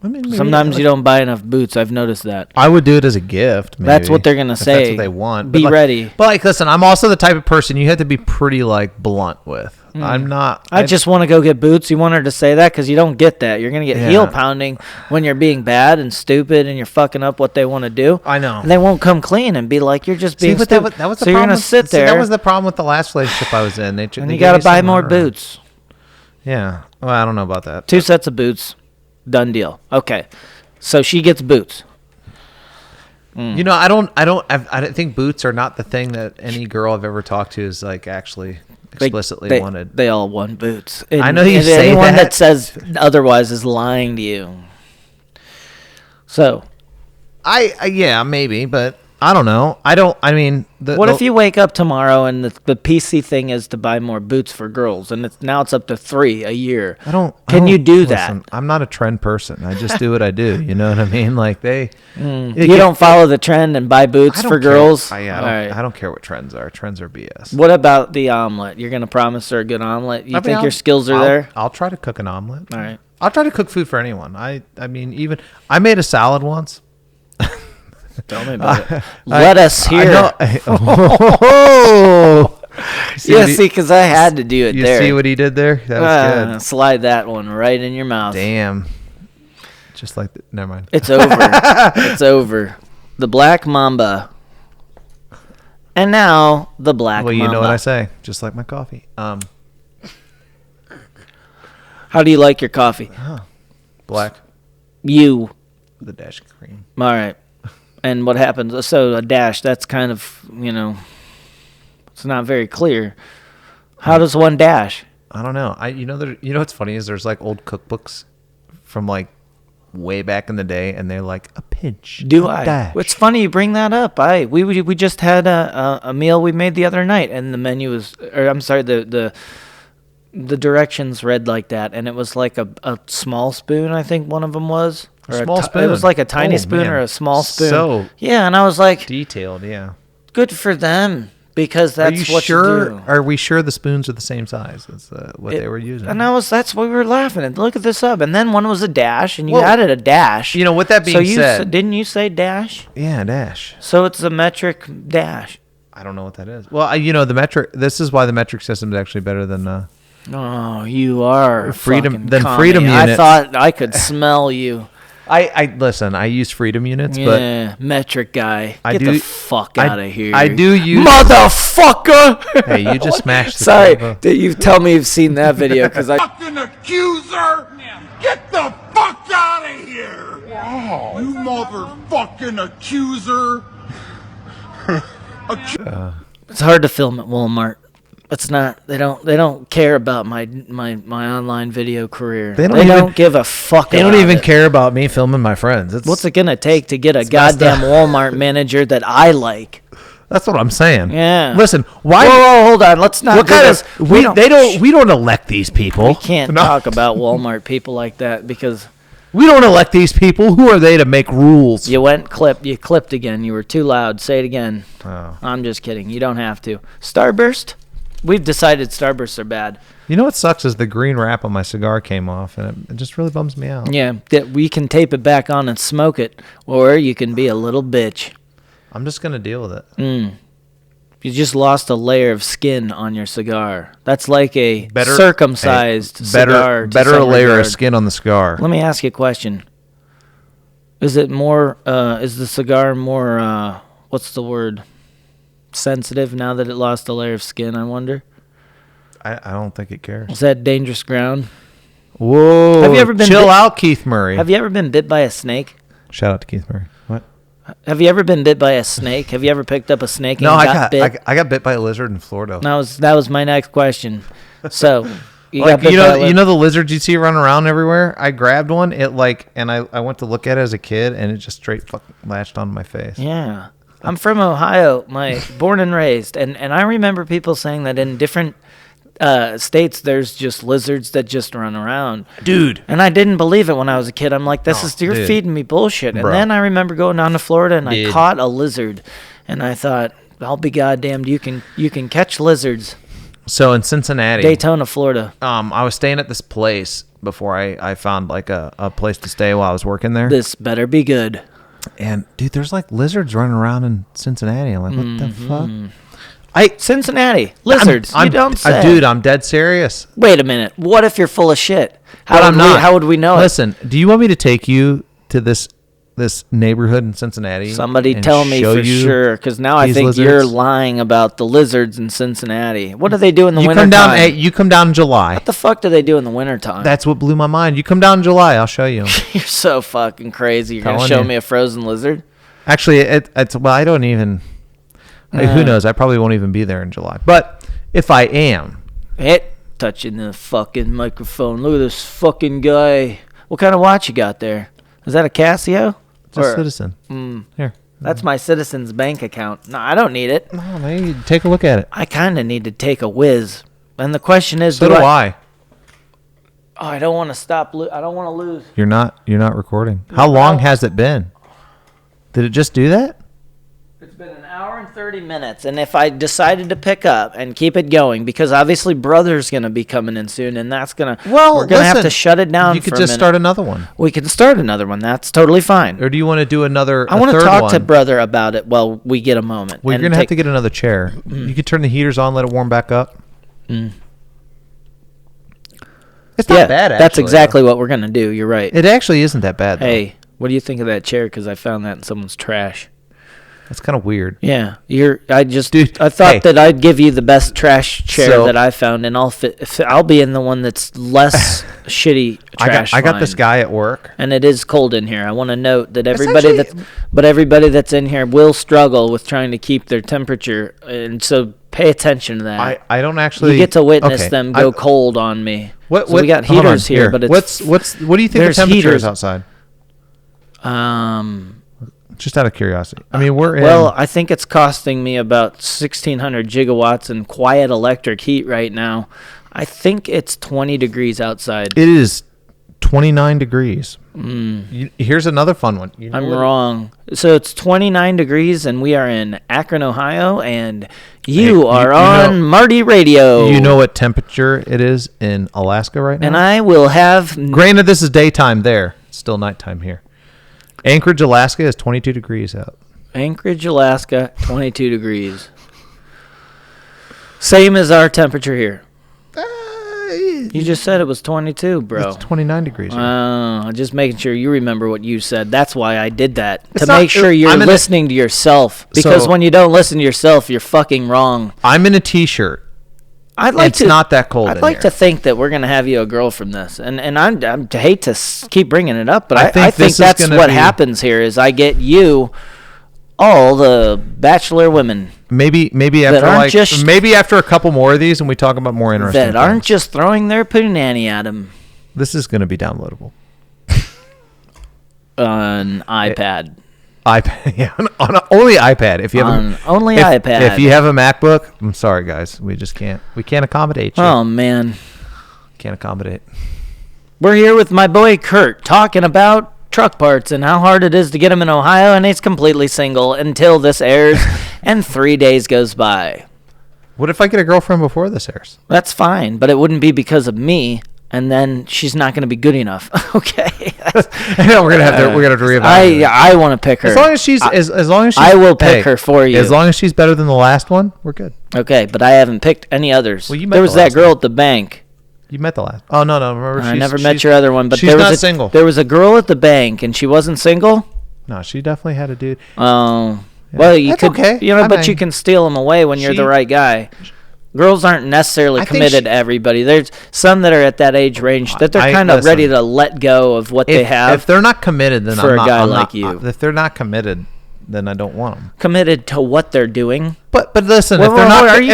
I mean, sometimes you don't buy enough boots. I've noticed that. I would do it as a gift. Maybe, that's what they're gonna say. That's what they want. Be ready. But like, listen, I'm also the type of person you have to be pretty like blunt with. I'm not. I just want to go get boots. You want her to say that because you don't get that. You're gonna get heel pounding when you're being bad and stupid and you're fucking up what they want to do. I know. And they won't come clean and be like, you're just being stupid. That was the so problem. You're gonna sit there. That was the problem with the last relationship I was in. And you gotta buy more boots. Yeah. Well, I don't know about that. 2 sets of boots. Done deal. Okay. So she gets boots. You know, I think boots are not the thing that any girl I've ever talked to is like actually explicitly wanted. They all want boots. And, I know you say that. Anyone that says otherwise is lying to you. So, yeah, maybe, but I don't know. What if you wake up tomorrow and the PC thing is to buy more boots for girls, and now it's up to 3 a year? Can you do that? I'm not a trend person. I just do what I do. You know what I mean? Like you don't follow the trend and buy boots for girls. I don't care what trends are. Trends are BS. What about the omelet? You're gonna promise her a good omelet? You think your skills are there? I'll try to cook an omelet. All right. I'll try to cook food for anyone. I mean, I made a salad once. Tell me about it. Lettuce here. Because I had to do it there. You see what he did there? That was good. Slide that one right in your mouth. Damn. Just like never mind. It's over. It's over. The Black Mamba. And now the Black Mamba. Well, you know what I say. Just like my coffee. How do you like your coffee? Black. You. The dash of cream. All right. And what happens? So a dash, that's kind of, it's not very clear. How does one dash? I don't know. You know what's funny is there's like old cookbooks from like way back in the day, and they're like a pinch. Dash. It's funny you bring that up. We just had a meal we made the other night, and the menu was, the directions read like that, and it was like a small spoon. I think one of them was. A small spoon. It was like a tiny spoon or a small spoon. So yeah, and I was like, detailed. Yeah. Good for them because that's what you do. Are we sure the spoons are the same size as what they were using? And that's why we were laughing at. Look at this up, and then one was a dash, and you added a dash. You know, with that being said, didn't you say dash? Yeah, dash. So it's a metric dash. I don't know what that is. Well, the metric. This is why the metric system is actually better than. Oh, you are freedom. Then freedom units. I thought I could smell you. I listen. I use freedom units, but metric guy. Get the fuck out of here. I do use motherfucker. Hey, you just smashed. Sorry, you tell me you've seen that video because I fucking accuser. Get the fuck out of here. Wow. You motherfucking accuser. It's hard to film at Walmart. It's not. They don't care about my online video career. They don't give a fuck. They don't even care about me filming my friends. What's it gonna take to get a goddamn Walmart manager that I like? That's what I'm saying. Yeah. Listen, why? Whoa, hold on. Let's not. We don't elect these people. We can't talk about Walmart people like that because we don't elect these people. Who are they to make rules? You clipped again. You were too loud. Say it again. Oh. I'm just kidding. You don't have to. Starburst. We've decided Starbursts are bad. You know what sucks is the green wrap on my cigar came off, and it just really bums me out. Yeah, that we can tape it back on and smoke it, or you can be a little bitch. I'm just going to deal with it. You just lost a layer of skin on your cigar. That's like a circumcised cigar. Better a layer of skin on the cigar. Let me ask you a question. Is it more, is the cigar more, what's the word? Sensitive now that it lost a layer of skin, I wonder? I don't think it cares. Is that dangerous ground? Whoa. Have you ever been Chill out, Keith Murray. Have you ever been bit by a snake? Shout out to Keith Murray. What? Have you ever been bit by a snake? Have you ever picked up a snake and No, bit? I got bit by a lizard in Florida. That was my next question. So, you Like, got bit by a you know the lizards you see running around everywhere? I grabbed one, and I went to look at it as a kid, and it just straight fucking latched onto my face. Yeah. I'm from Ohio, born and raised, and I remember people saying that in different states there's just lizards that just run around. Dude. And I didn't believe it when I was a kid. I'm like, you're dude. feeding me bullshit. And Bro. then I remember going down to Florida and Dude. I caught a lizard, and I thought, I'll be goddamned, you can catch lizards. So in Cincinnati, Daytona, Florida. I was staying at this place before I found like a place to stay while I was working there. This better be good. And dude, there's like lizards running around in Cincinnati. I'm like, what the fuck? Cincinnati, lizards. You don't say. Dude, I'm dead serious. Wait a minute. What if you're full of shit? But I'm not. How would we know Listen, do you want me to take you to this neighborhood in Cincinnati? Somebody and tell me show for you sure, because now I these think you're lizards? lying about the lizards in Cincinnati. What do they do in the You winter come down. time? Hey, you come down in July. What the fuck do they do in the wintertime? That's what blew my mind. You come down in July. I'll show you. You're so fucking crazy. You're going to Telling show you. me a frozen lizard? Actually, it's well. I don't even. Who knows? I probably won't even be there in July. But if I am, Touching the fucking microphone. Look at this fucking guy. What kind of watch you got there? Is that a Casio? it's a Citizen. Here. That's my Citizens Bank account. No, I don't need it. No, man, you take a look at it. I kind of need to take a whiz. And the question is, So do I. Oh, I don't want to stop. I don't want to lose. You're not recording. How long has it been? Did it just do that? It's been an hour and 30 minutes, and if I decided to pick up and keep it going, because obviously Brother's going to be coming in soon, and that's going to, we're going to have to shut it down. You could for a just minute. start another one. We can start another one. That's totally fine. Or do you want to do another? I want to talk to one? Brother about it while we get a moment. Well, you're and going to have to get another chair. You could turn the heaters on, let it warm back up. It's not bad, actually. That's exactly what we're going to do. You're right. It actually isn't that bad, though. Hey, what do you think of that chair? Because I found that in someone's trash. That's kind of weird. Yeah, I thought hey. that I'd give you the best trash chair So- that I found, and I'll be in the one that's less shitty trash. I got this line. guy at work. And it is cold in here. I want to note that actually- everybody that's in here will struggle with trying to keep their temperature, and so pay attention to that. I don't actually. You get to witness okay, them go cold on me. What So we got hold on, heaters here, but it's what do you think the there's temperature heaters. is outside? um. Just out of curiosity. I mean, we're in. Well, I think it's costing me about 1,600 gigawatts in quiet electric heat right now. I think it's 20 degrees outside. It is 29 degrees. Here's another fun one. You know I'm what- wrong. So it's 29 degrees, and we are in Akron, Ohio, and you are on Marty Radio. You know what temperature it is in Alaska right now? And I will have... Granted, this is daytime there. It's still nighttime here. Anchorage, Alaska is 22 degrees out. Anchorage, Alaska, 22 degrees. Same as our temperature here. You just said it was 22, bro. It's 29 degrees here. Just making sure you remember what you said. That's why I did that. It's to not- make sure you're I'm in a- listening to yourself. Because So- when you don't listen to yourself, you're fucking wrong. I'm in a t-shirt. It's not that cold I'd in like here. to think that we're going to have you a girl from this. And I hate to keep bringing it up, but I I think think this is that's gonna what be- happens here is I get you, all the bachelor women Maybe after aren't just- maybe after a couple more of these and we talk about more interesting that aren't things. just throwing their punani at him This is going to be downloadable. on iPad. iPad, yeah, on only iPad. If you have On only if, iPad. If you have a MacBook, I'm sorry, guys. We just can't. We can't accommodate you. Oh, man. Can't accommodate. We're here with my boy Curt talking about truck parts and how hard it is to get them in Ohio, and he's completely single until this airs and 3 days goes by. What if I get a girlfriend before this airs? That's fine, but it wouldn't be because of me, and then she's not going to be good enough. Okay. I know we're gonna have to reevaluate. I want to pick her. As long as she's as long as she's, I will pick her for you. As long as she's better than the last one, we're good. Okay, but I haven't picked any others. Well, you met there the was that last girl one. at the bank. You met the last. Oh no. Remember, I never met your other one, but she's there was not a, single. There was a girl at the bank, and she wasn't single. No, she definitely had a dude. Oh, well, you That's could, okay. you know, I but mean, you can steal them away when you're the right guy. Girls aren't necessarily committed to everybody. There's some that are at that age range that they're kind of ready to let go of what they have. If they're not committed, then for a guy like you. If they're not committed, then I don't want them. Committed to what they're doing. But listen, if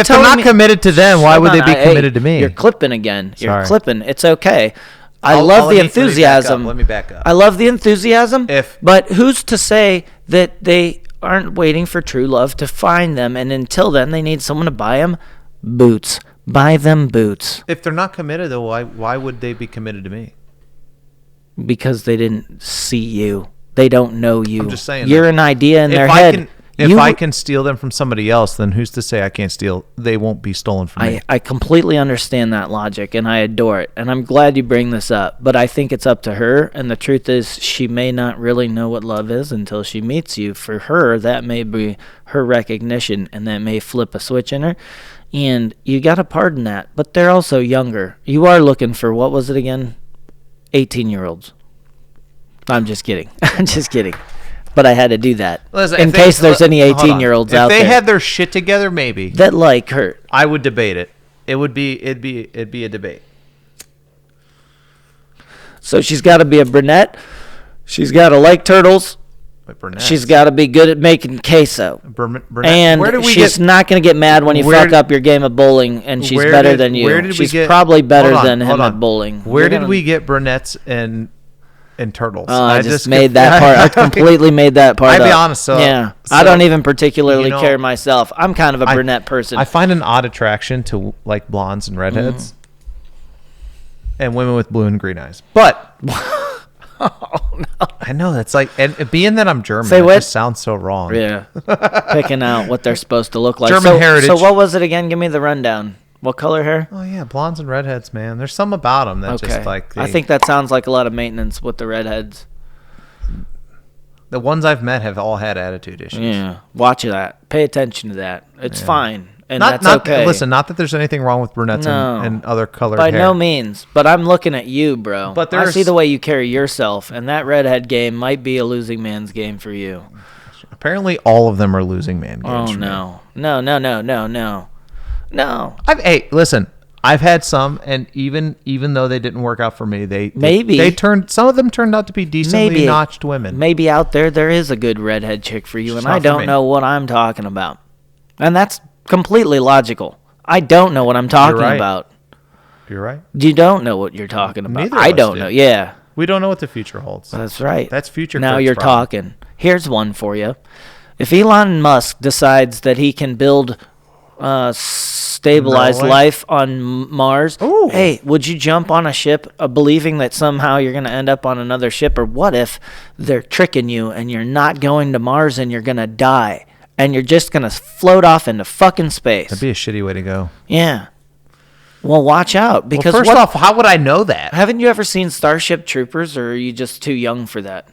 they're not committed to them, why would they be committed to me? You're clipping again. You're clipping. It's okay. I love the enthusiasm. Let me back up. I love the enthusiasm. But who's to say that they aren't waiting for true love to find them, and until then they need someone to buy them boots. Buy them boots. If they're not committed, though, why would they be committed to me? Because they didn't see you. They don't know you. I'm just saying. You're an idea in their head. If I can steal them from somebody else, then who's to say I can't steal? They won't be stolen from me. I completely understand that logic, and I adore it. And I'm glad you bring this up. But I think it's up to her. And the truth is, she may not really know what love is until she meets you. For her, that may be her recognition, and that may flip a switch in her. And you got to pardon that. But they're also younger. You are looking for, what was it again? 18-year-olds. I'm just kidding. I'm just kidding. But I had to do that. Listen, in case there's any 18-year-olds out there. If they had their shit together, maybe. That like Curt. I would debate it. It'd be a debate. So she's got to be a brunette. She's got to like turtles. She's got to be good at making queso. And she's not going to get mad when you fuck up your game of bowling, and she's better than you. She's probably better than him at bowling. Where did we get brunettes and turtles? I just made that part. I completely made that part. I'll be honest. I don't even particularly care myself. I'm kind of a brunette person. I find an odd attraction to like blondes and redheads, and women with blue and green eyes. But oh no, I know that's like, and being that I'm German, it just sounds so wrong. Yeah, picking out what they're supposed to look like. German heritage. So what was it again? Give me the rundown. What color hair? Oh yeah, blondes and redheads, man. There's some about them that just like. I think that sounds like a lot of maintenance with the redheads. The ones I've met have all had attitude issues. Yeah, watch that. Pay attention to that. It's fine, and that's okay. Listen, not that there's anything wrong with brunettes and other colored hair. By no means. But I'm looking at you, bro. But I see the way you carry yourself, and that redhead game might be a losing man's game for you. Apparently, all of them are losing man games. Oh no, no. No. Hey, listen. I've had some, and even though they didn't work out for me, some of them turned out to be decently notched women. Maybe out there is a good redhead chick for you, and I don't know what I'm talking about. And that's completely logical. I don't know what I'm talking about. You're right. You don't know what you're talking about. Neither I don't know. Yeah. We don't know what the future holds. That's right. That's future. Now you're talking. Here's one for you. If Elon Musk decides that he can build stabilized life on Mars, hey, would you jump on a ship believing that somehow you're going to end up on another ship? Or what if they're tricking you and you're not going to Mars and you're going to die and you're just going to float off into fucking space? That'd be a shitty way to go. Yeah. Well, watch out, because first off, how would I know that? Haven't you ever seen Starship Troopers, or are you just too young for that?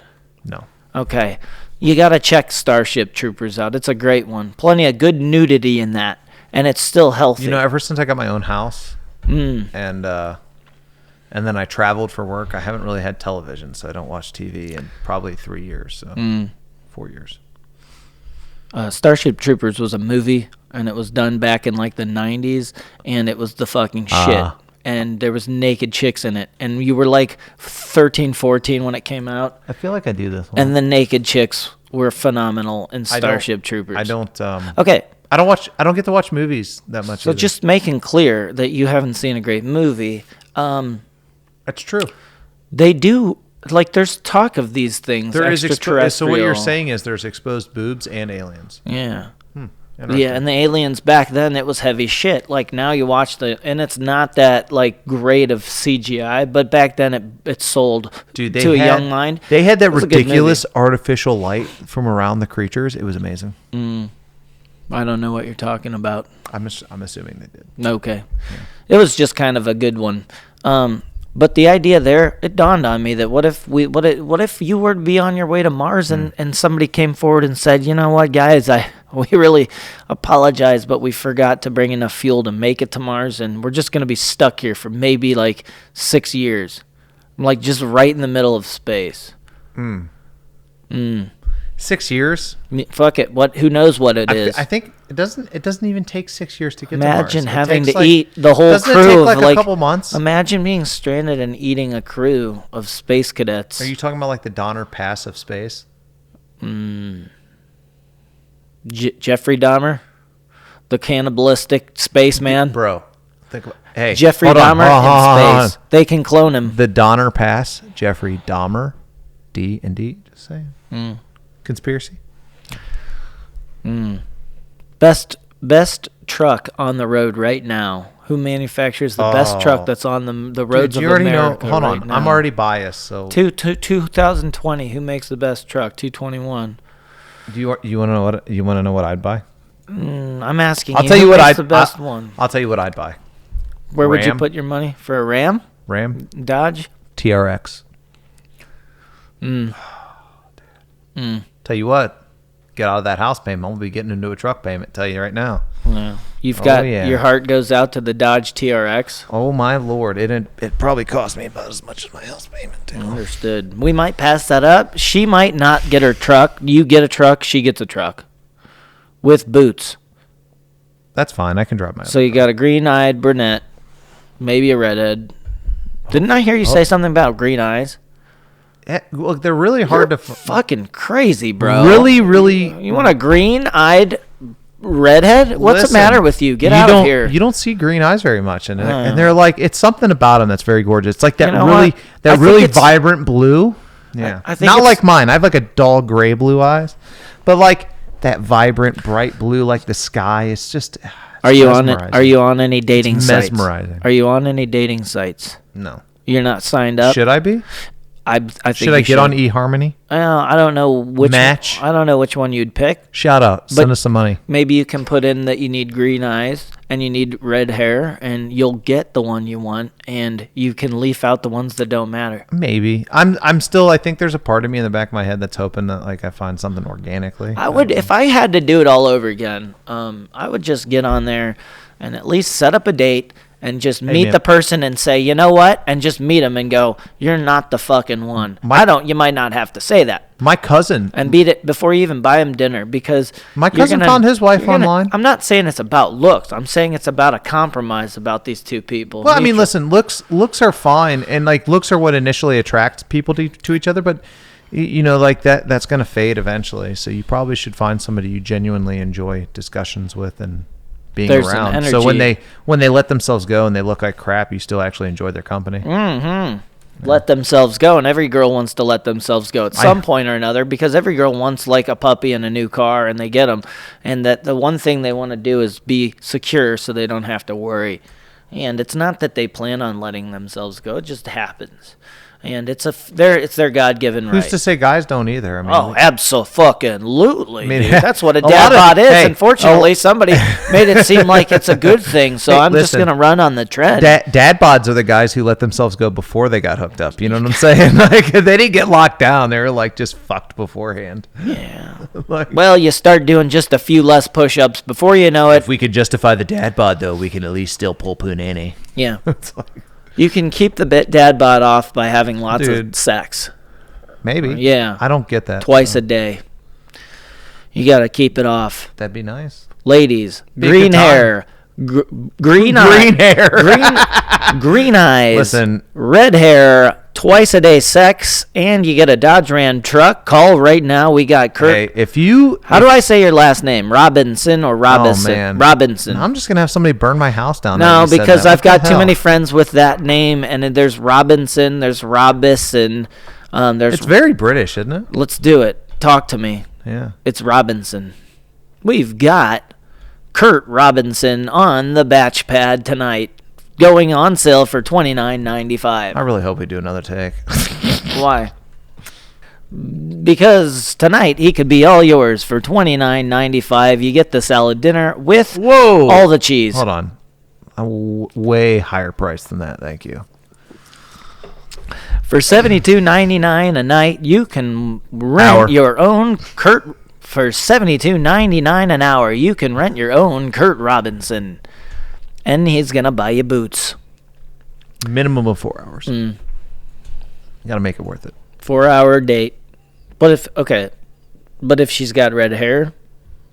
No. Okay. You got to check Starship Troopers out. It's a great one. Plenty of good nudity in that. And it's still healthy. You know, ever since I got my own house, and then I traveled for work, I haven't really had television, so I don't watch TV in probably 3 years, so 4 years. Starship Troopers was a movie, and it was done back in like the 90s, and it was the fucking shit. And there was naked chicks in it, and you were like 13, 14 when it came out. I feel like I do this one. And the naked chicks were phenomenal in Starship Troopers. I don't. Okay. I don't get to watch movies that much. So either. Just making clear that you haven't seen a great movie. That's true. They do, like, there's talk of these things. There is extraterrestrial. So what you're saying is there's exposed boobs and aliens. Yeah. Yeah, and the aliens back then, it was heavy shit. Like, now you watch and it's not that, like, great of CGI, but back then it sold to a young mind. They had that ridiculous artificial light from around the creatures. It was amazing. I don't know what you're talking about. I'm assuming they did. Okay. Yeah. It was just kind of a good one. But the idea there, it dawned on me that what if you were to be on your way to Mars and somebody came forward and said, you know what, guys, we really apologize, but we forgot to bring enough fuel to make it to Mars, and we're just going to be stuck here for maybe like 6 years. Like just right in the middle of space. 6 years. Fuck it. Who knows what it is? I think it doesn't even take 6 years to get Imagine to Mars. having to like, eat the whole doesn't crew it take of like a couple months? Imagine being stranded and eating a crew of space cadets. Are you talking about like the Donner Pass of space? Jeffrey Dahmer, the cannibalistic spaceman. Bro, think about, hey, Jeffrey hold on, Dahmer hold on, in hold on. space. They can clone him. The Donner Pass, Jeffrey Dahmer, D and D. Just saying. Conspiracy. Best truck on the road right now. Who manufactures the best truck that's on the roads Dude, you of already America? know. Hold right on, now? I'm already biased. So 2020. Who makes the best truck? 221. do you want to know what I'd buy? I'm asking. I'll you, tell you who what makes I'd the best one. I'll tell you what I'd buy. Where would you Ram. put your money for a Ram? Ram Dodge. TRX. Tell you what, get out of that house payment. I'm gonna be getting into a truck payment. Tell you right now. Yeah. You've got your heart goes out to the Dodge TRX. Oh my lord! It probably cost me about as much as my house payment. Too. Understood. We might pass that up. She might not get her truck. You get a truck. She gets a truck with boots. That's fine. I can drive my. So you got a green-eyed brunette, maybe a redhead. Didn't I hear you say something about green eyes? Look, they're really hard You're to. fucking crazy, bro. Really. You want a green-eyed redhead? What's the matter with you? Get out of here. You don't see green eyes very much, and they're like, it's something about them that's very gorgeous. It's like that You know really what? I think really it's- vibrant blue. Yeah, I think not it's- like mine. I have like a dull gray blue eyes, but like that vibrant, bright blue, like the sky. It's just. Are you on it? Are you on any dating It's sites? mesmerizing. Are you on any dating sites? No. You're not signed up. Should I be? I think Should I get on eHarmony? I don't know which Match? I don't know which one you'd pick. Shout out. Send us some money. Maybe you can put in that you need green eyes and you need red hair, and you'll get the one you want, and you can leaf out the ones that don't matter. Maybe. I'm still. I think there's a part of me in the back of my head that's hoping that like I find something organically. I would, if I had to do it all over again, I would just get on there and at least set up a date and just meet man. the person and say, you know what, and just meet them and go, you're not the fucking one. You might not have to say that. My cousin. And beat it before you even buy him dinner, because My cousin found his wife online. I'm not saying it's about looks. I'm saying it's about a compromise about these two people. Well, I mean, listen, looks are fine, and like looks are what initially attracts people to each other, but you know, like that's going to fade eventually. So you probably should find somebody you genuinely enjoy discussions with and being There's an around. energy. So when they let themselves go and they look like crap, you still actually enjoy their company. Let themselves go, and every girl wants to let themselves go at some point or another, because every girl wants like a puppy and a new car, and they get them, and that the one thing they want to do is be secure so they don't have to worry. And it's not that they plan on letting themselves go; it just happens, and it's their God-given right. Who's to say guys don't either? I mean, Oh, abso-fucking-lutely, mean, dude. That's what a a lot dad of- bod is. hey, Unfortunately, somebody made it seem like it's a good thing, so Hey, I'm just listen. going to run on the trend. Dad bods are the guys who let themselves go before they got hooked up. You know what I'm saying? Like they didn't get locked down; they were like just fucked beforehand. Yeah. Like, Well, you start doing just a few less push-ups before you know it. if we could justify the dad bod, though, we can at least still pull punani. Yeah. It's like, You can keep the dad bod off by having lots Dude. of sex maybe. Yeah. I don't get that. twice a day. You got to keep it off. That'd be nice. Ladies, Be a green good time. hair, green hair. green eyes, Listen. red hair, twice a day sex, and you get a Dodge Ram truck. Call right now. We got Curt. Hey, if you, How do I say your last name? Robinson or Robinson? Oh, man. Robinson. I'm just gonna have somebody burn my house down. No, that you said because that. I've What the got too hell? many friends with that name, and then there's Robinson, there's Robison, there's. It's very British, isn't it? Let's do it. Talk to me. Yeah. It's Robinson. We've got Curt Robinson on the batch pad tonight, going on sale for $29.95. I really hope we do another take. Why? Because tonight he could be all yours for $29.95. You get the salad dinner with Whoa! all the cheese. Hold on. A way higher price than that. Thank you. For $72.99 a night, you can rent your own Curt. For $72.99 an hour, you can rent your own Curt Robinson, and he's gonna buy you boots. Minimum of 4 hours. You gotta make it worth it. 4-hour date. But But if she's got red hair,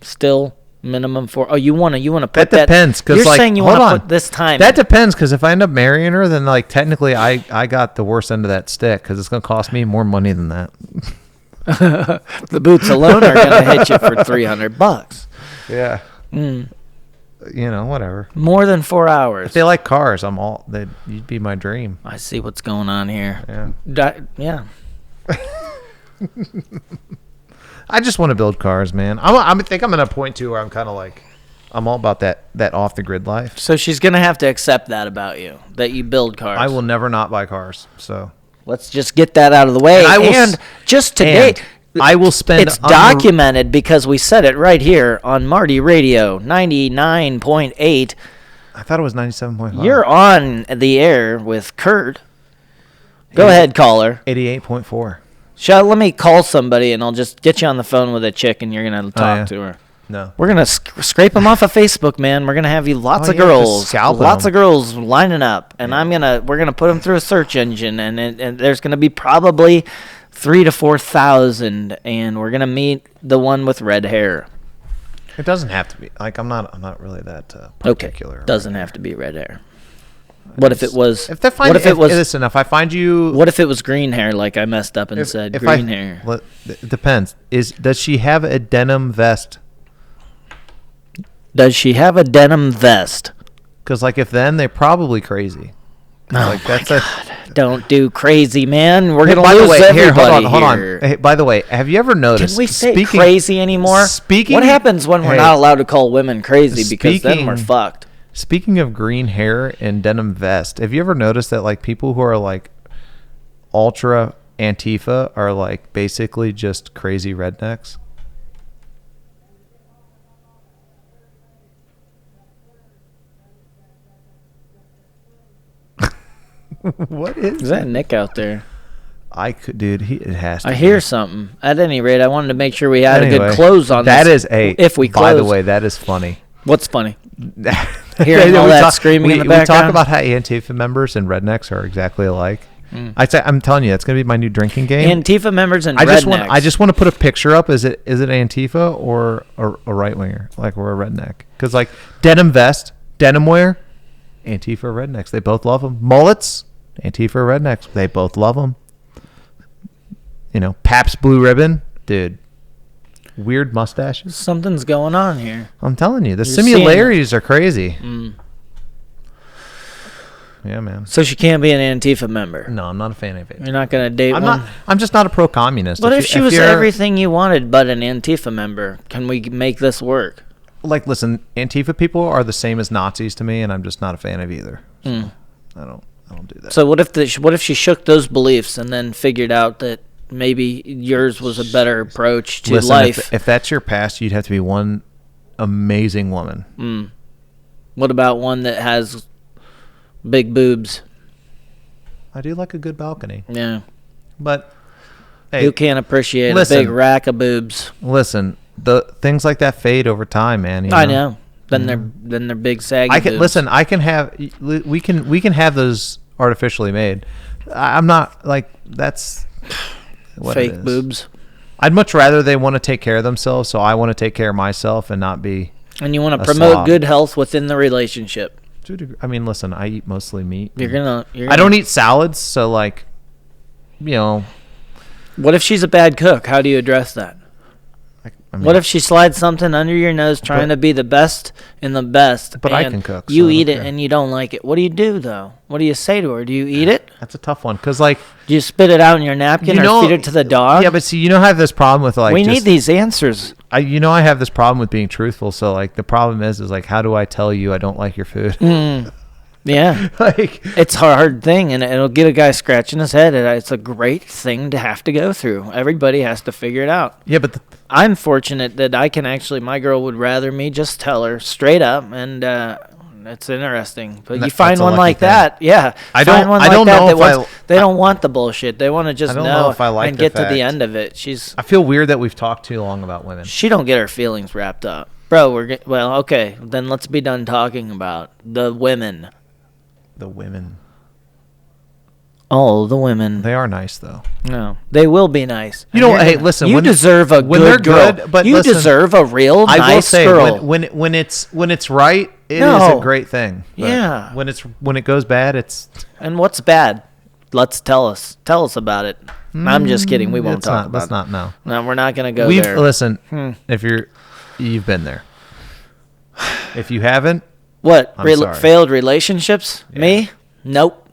still minimum 4. Oh, you want to put that? That depends. Cause you're like, saying you hold want to on. put this time. That depends, because if I end up marrying her, then like technically I got the worst end of that stick, because it's going to cost me more money than that. The boots alone are going to hit you for $300. Yeah. Whatever. More than 4 hours. If they like cars, you'd be my dream. I see what's going on here. Yeah. Yeah. I just want to build cars, man. I think I'm at a point too where I'm kind of like, I'm all about that off the grid life. So she's going to have to accept that about you, that you build cars. I will never not buy cars. So let's just get that out of the way. And just today, I will spend. It's documented because we said it right here on Marty Radio 99.8. I thought it was 97.5. You're on the air with Curt. Go ahead, caller. 88.4. Let me call somebody, and I'll just get you on the phone with a chick, and you're going to talk to her. No. We're going to scrape them off of Facebook, man. We're going to have you lots of girls. Lots of girls lining up, and we're going to put them through a search engine, and there's going to be probably 3,000 to 4,000, and we're going to meet the one with red hair. It doesn't have to be. Like, I'm not really that particular. Okay. Doesn't have to be red hair. What if it was? Listen, if I find you. What if it was green hair? Like I messed up and said green hair. It depends. Does she have a denim vest? Does she have a denim vest? Because like if then they're probably crazy. Oh my God! Don't do crazy, man. We're gonna lose everybody here. Hold on. here. Hey, by the way, have you ever noticed? Can we say crazy anymore? What happens when we're not allowed to call women crazy? Because then we're fucked. Speaking of green hair and denim vest, have you ever noticed that like people who are like ultra Antifa are like basically just crazy rednecks? What is that Nick out there? Dude, it has to. I hear something. At any rate, I wanted to make sure we had a good close on that this. If we close. By the way, that is funny. What's funny? Hearing all that screaming in the background. We talk about how Antifa members and rednecks are exactly alike. I'm telling you, it's going to be my new drinking game. Antifa members and rednecks. I just want to put a picture up. Is it Antifa or a right winger, like or a redneck? Because like denim vest, denim wear, Antifa rednecks. They both love them. Mullets, Antifa rednecks. They both love them. Pabst Blue Ribbon, dude. Weird mustaches. Something's going on here. I'm telling you, the similarities are crazy. Yeah, man. So she can't be an Antifa member. No, I'm not a fan of it. You're not gonna date one. I'm just not a pro-communist. What if she was everything you wanted but an Antifa member? Can we make this work? Like, listen, Antifa people are the same as Nazis to me, and I'm just not a fan of either. So I don't do that. So what if she shook those beliefs and then figured out that maybe yours was a better approach to life? If that's your past, you'd have to be one amazing woman. What about one that has big boobs? I do like a good balcony. Yeah. But hey, you can't appreciate a big rack of boobs. Listen, the things like that fade over time, man. I know. Then they're big saggy boobs. Listen, we can have those artificially made. I'm not like that's what fake boobs. I'd much rather they want to take care of themselves, so I want to take care of myself and not be. And you want to promote good health within the relationship. I mean, listen, I eat mostly meat. You're gonna. I don't eat salads, so like, What if she's a bad cook? How do you address that? What if she slides something under your nose trying to be the best in the best? But I can cook. You eat it and you don't like it. What do you do, though? What do you say to her? Do you eat it? That's a tough one. Because, like... Do you spit it out in your napkin or feed it to the dog? Yeah, but see, I have this problem with, like... We need these answers. I have this problem with being truthful. So, like, the problem is like, how do I tell you I don't like your food? Yeah. It's a hard thing, and it'll get a guy scratching his head. It's a great thing to have to go through. Everybody has to figure it out. Yeah, but... I'm fortunate that I can actually, my girl would rather me just tell her straight up, and it's interesting. But you find one like that, yeah. I don't know if they don't want the bullshit. They want to just know if I like and get to the end of it. I feel weird that we've talked too long about women. She don't get her feelings wrapped up. Bro, okay, then let's be done talking about the women. The women. All the women. They are nice though. No, they will be nice. You know, hey, listen. You deserve a when good they're girl. good, but you listen, deserve a real I nice will say girl. when it's right, it is No. a great thing. But Yeah. when it goes bad, it's And what's bad? Let's tell us about it. I'm just kidding. We won't talk about Let's it. not. No. No, we're not gonna go We've there. listen. If you've been there. If you haven't, What? I'm sorry. Failed relationships? Yeah. Me? Nope.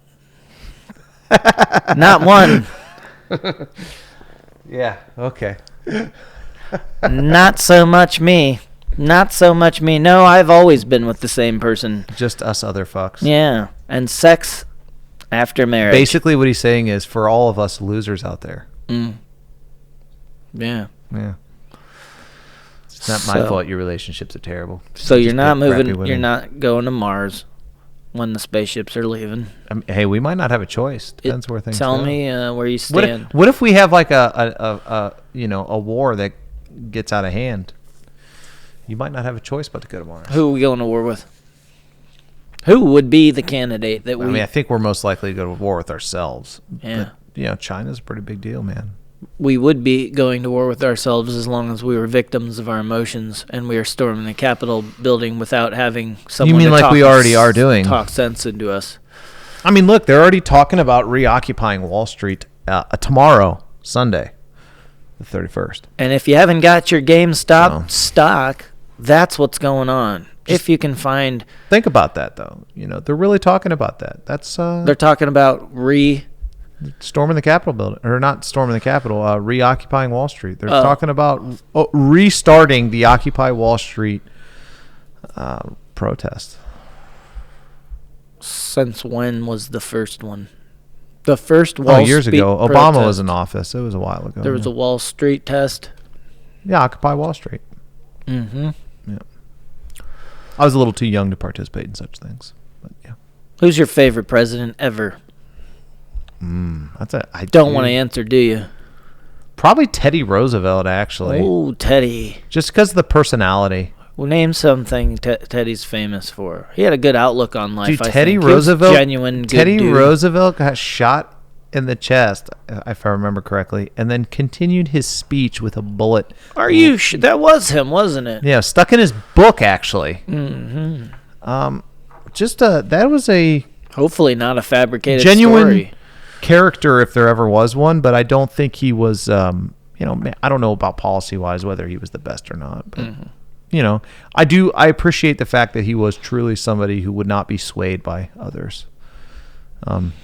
Not one. yeah, okay. Not so much me. Not so much me. No, I've always been with the same person. Just us other fucks. Yeah, and sex after marriage. Basically, what he's saying is for all of us losers out there. Yeah. Yeah. It's not my fault your relationships are terrible. So you're not pick crappy moving. women. You're not going to Mars when the spaceships are leaving. Hey, we might not have a choice. Depends where things Tell go. me where you stand. What if we have like a war that gets out of hand? You might not have a choice but to go to Mars. Who are we going to war with? Who would be the candidate that we? I mean, I think we're most likely to go to war with ourselves. Yeah. But, China's a pretty big deal, man. We would be going to war with ourselves as long as we were victims of our emotions and we are storming the Capitol building without having someone. You mean like we already are doing? Talk sense into us. I mean, look, they're already talking about reoccupying Wall Street tomorrow, Sunday, the 31st. And if you haven't got your GameStop stock, that's what's going on. If you can find. Think about that, though. They're really talking about that. That's they're talking about storming the Capitol building, or not storming the Capitol, reoccupying Wall Street. They're talking about restarting the Occupy Wall Street protest. Since when was the first one? The first Wall Street years ago. protest. Obama was in office. It was a while ago. There was a Wall Street test. Yeah, Occupy Wall Street. Mm-hmm. Yeah. I was a little too young to participate in such things, but yeah. Who's your favorite president ever? I don't want to answer, do you? Probably Teddy Roosevelt, actually. Oh, Teddy. Just because of the personality. Well, name something Teddy's famous for. He had a good outlook on life. Dude, I Teddy think. Roosevelt. Genuine good Teddy dude. Roosevelt got shot in the chest, if I remember correctly, and then continued his speech with a bullet. Are you? That was him, wasn't it? Yeah, stuck in his book, actually. Mm-hmm. That was a hopefully not a fabricated genuine story. Character, if there ever was one. But I don't think he was. I don't know about policy-wise whether he was the best or not. But I appreciate the fact that he was truly somebody who would not be swayed by others.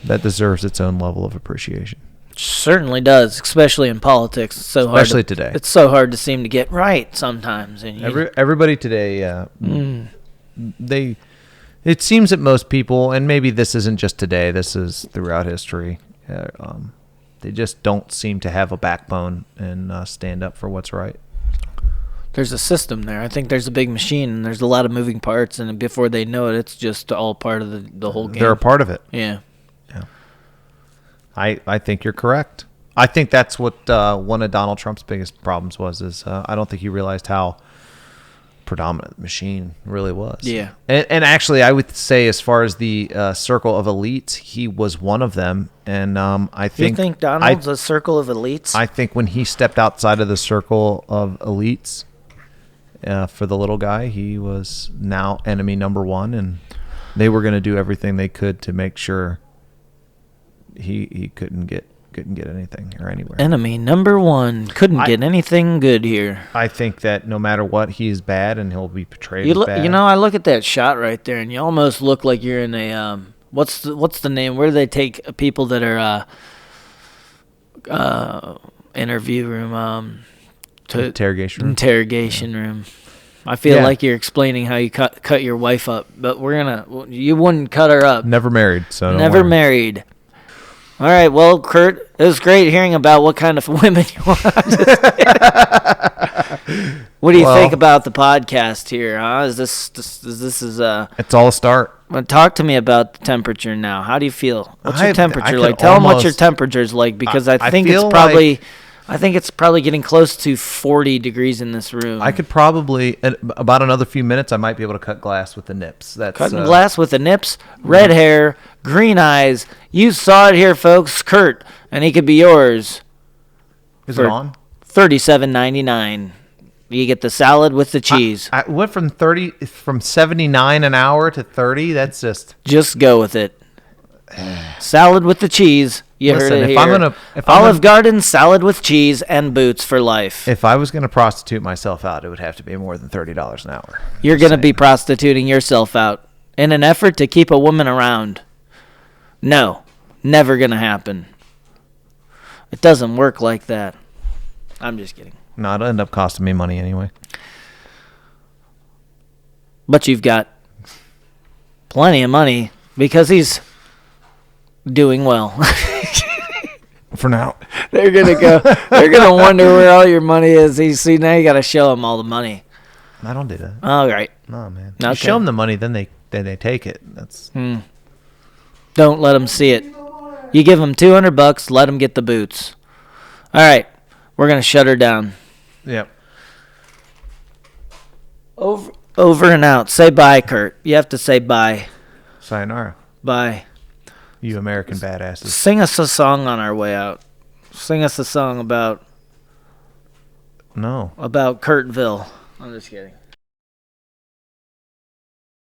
That deserves its own level of appreciation. Certainly does, especially in politics. It's so hard. Especially today. It's so hard to seem to get right sometimes. And everybody today, it seems that most people, and maybe this isn't just today, this is throughout history, they just don't seem to have a backbone and stand up for what's right. There's a system there. I think there's a big machine, and there's a lot of moving parts, and before they know it, it's just all part of the whole game. They're a part of it. Yeah. I think you're correct. I think that's what one of Donald Trump's biggest problems was. I don't think he realized how predominant the machine really was. Yeah. And actually, I would say as far as the circle of elites, he was one of them. And I think... You think Donald's a circle of elites? I think when he stepped outside of the circle of elites for the little guy, he was now enemy number one, and they were going to do everything they could to make sure he couldn't get anything or anywhere. Enemy number one. Couldn't get anything good here. I think that no matter what, he is bad, and he'll be portrayed as bad. I look at that shot right there, and you almost look like you're in a what's the name? Where do they take people that are interview room? Interrogation room. I feel like you're explaining how you cut your wife up, but you wouldn't cut her up. Never married, so never married. All right, well, Curt, it was great hearing about what kind of women you want. What do you think about the podcast here? Huh? It's all a start. Well, talk to me about the temperature now. How do you feel? What's your temperature like? could Tell them what almost- your temperature's like, because I think feel it's probably I think it's probably getting close to 40 degrees in this room. I could probably, in about another few minutes, I might be able to cut glass with the nips. That's Cutting glass with the nips, red hair, green eyes. You saw it here, folks. Curt, and he could be yours. Is it on? $37.99. You get the salad with the cheese. I went from 79 an hour to 30. That's just go with it. Salad with the cheese. You Listen, heard it if here. I'm Olive Garden salad with cheese and boots for life. If I was going to prostitute myself out, it would have to be more than $30 an hour. You're going to be prostituting yourself out in an effort to keep a woman around. No, never going to happen. It doesn't work like that. I'm just kidding. No, it'll end up costing me money anyway. But you've got plenty of money because he's doing well. For now. They're gonna go. They're gonna wonder where all your money is. See, now you got to show them all the money. I don't do that. All right. No, man. Okay. You show them the money, then they take it. That's. Don't let them see it. You give them $200. Let them get the boots. All right. We're gonna shut her down. Yep. Over and out. Say bye, Curt. You have to say bye. Sayonara. Bye. You American badasses. Sing us a song on our way out. Sing us a song about No. Curtville. I'm just kidding.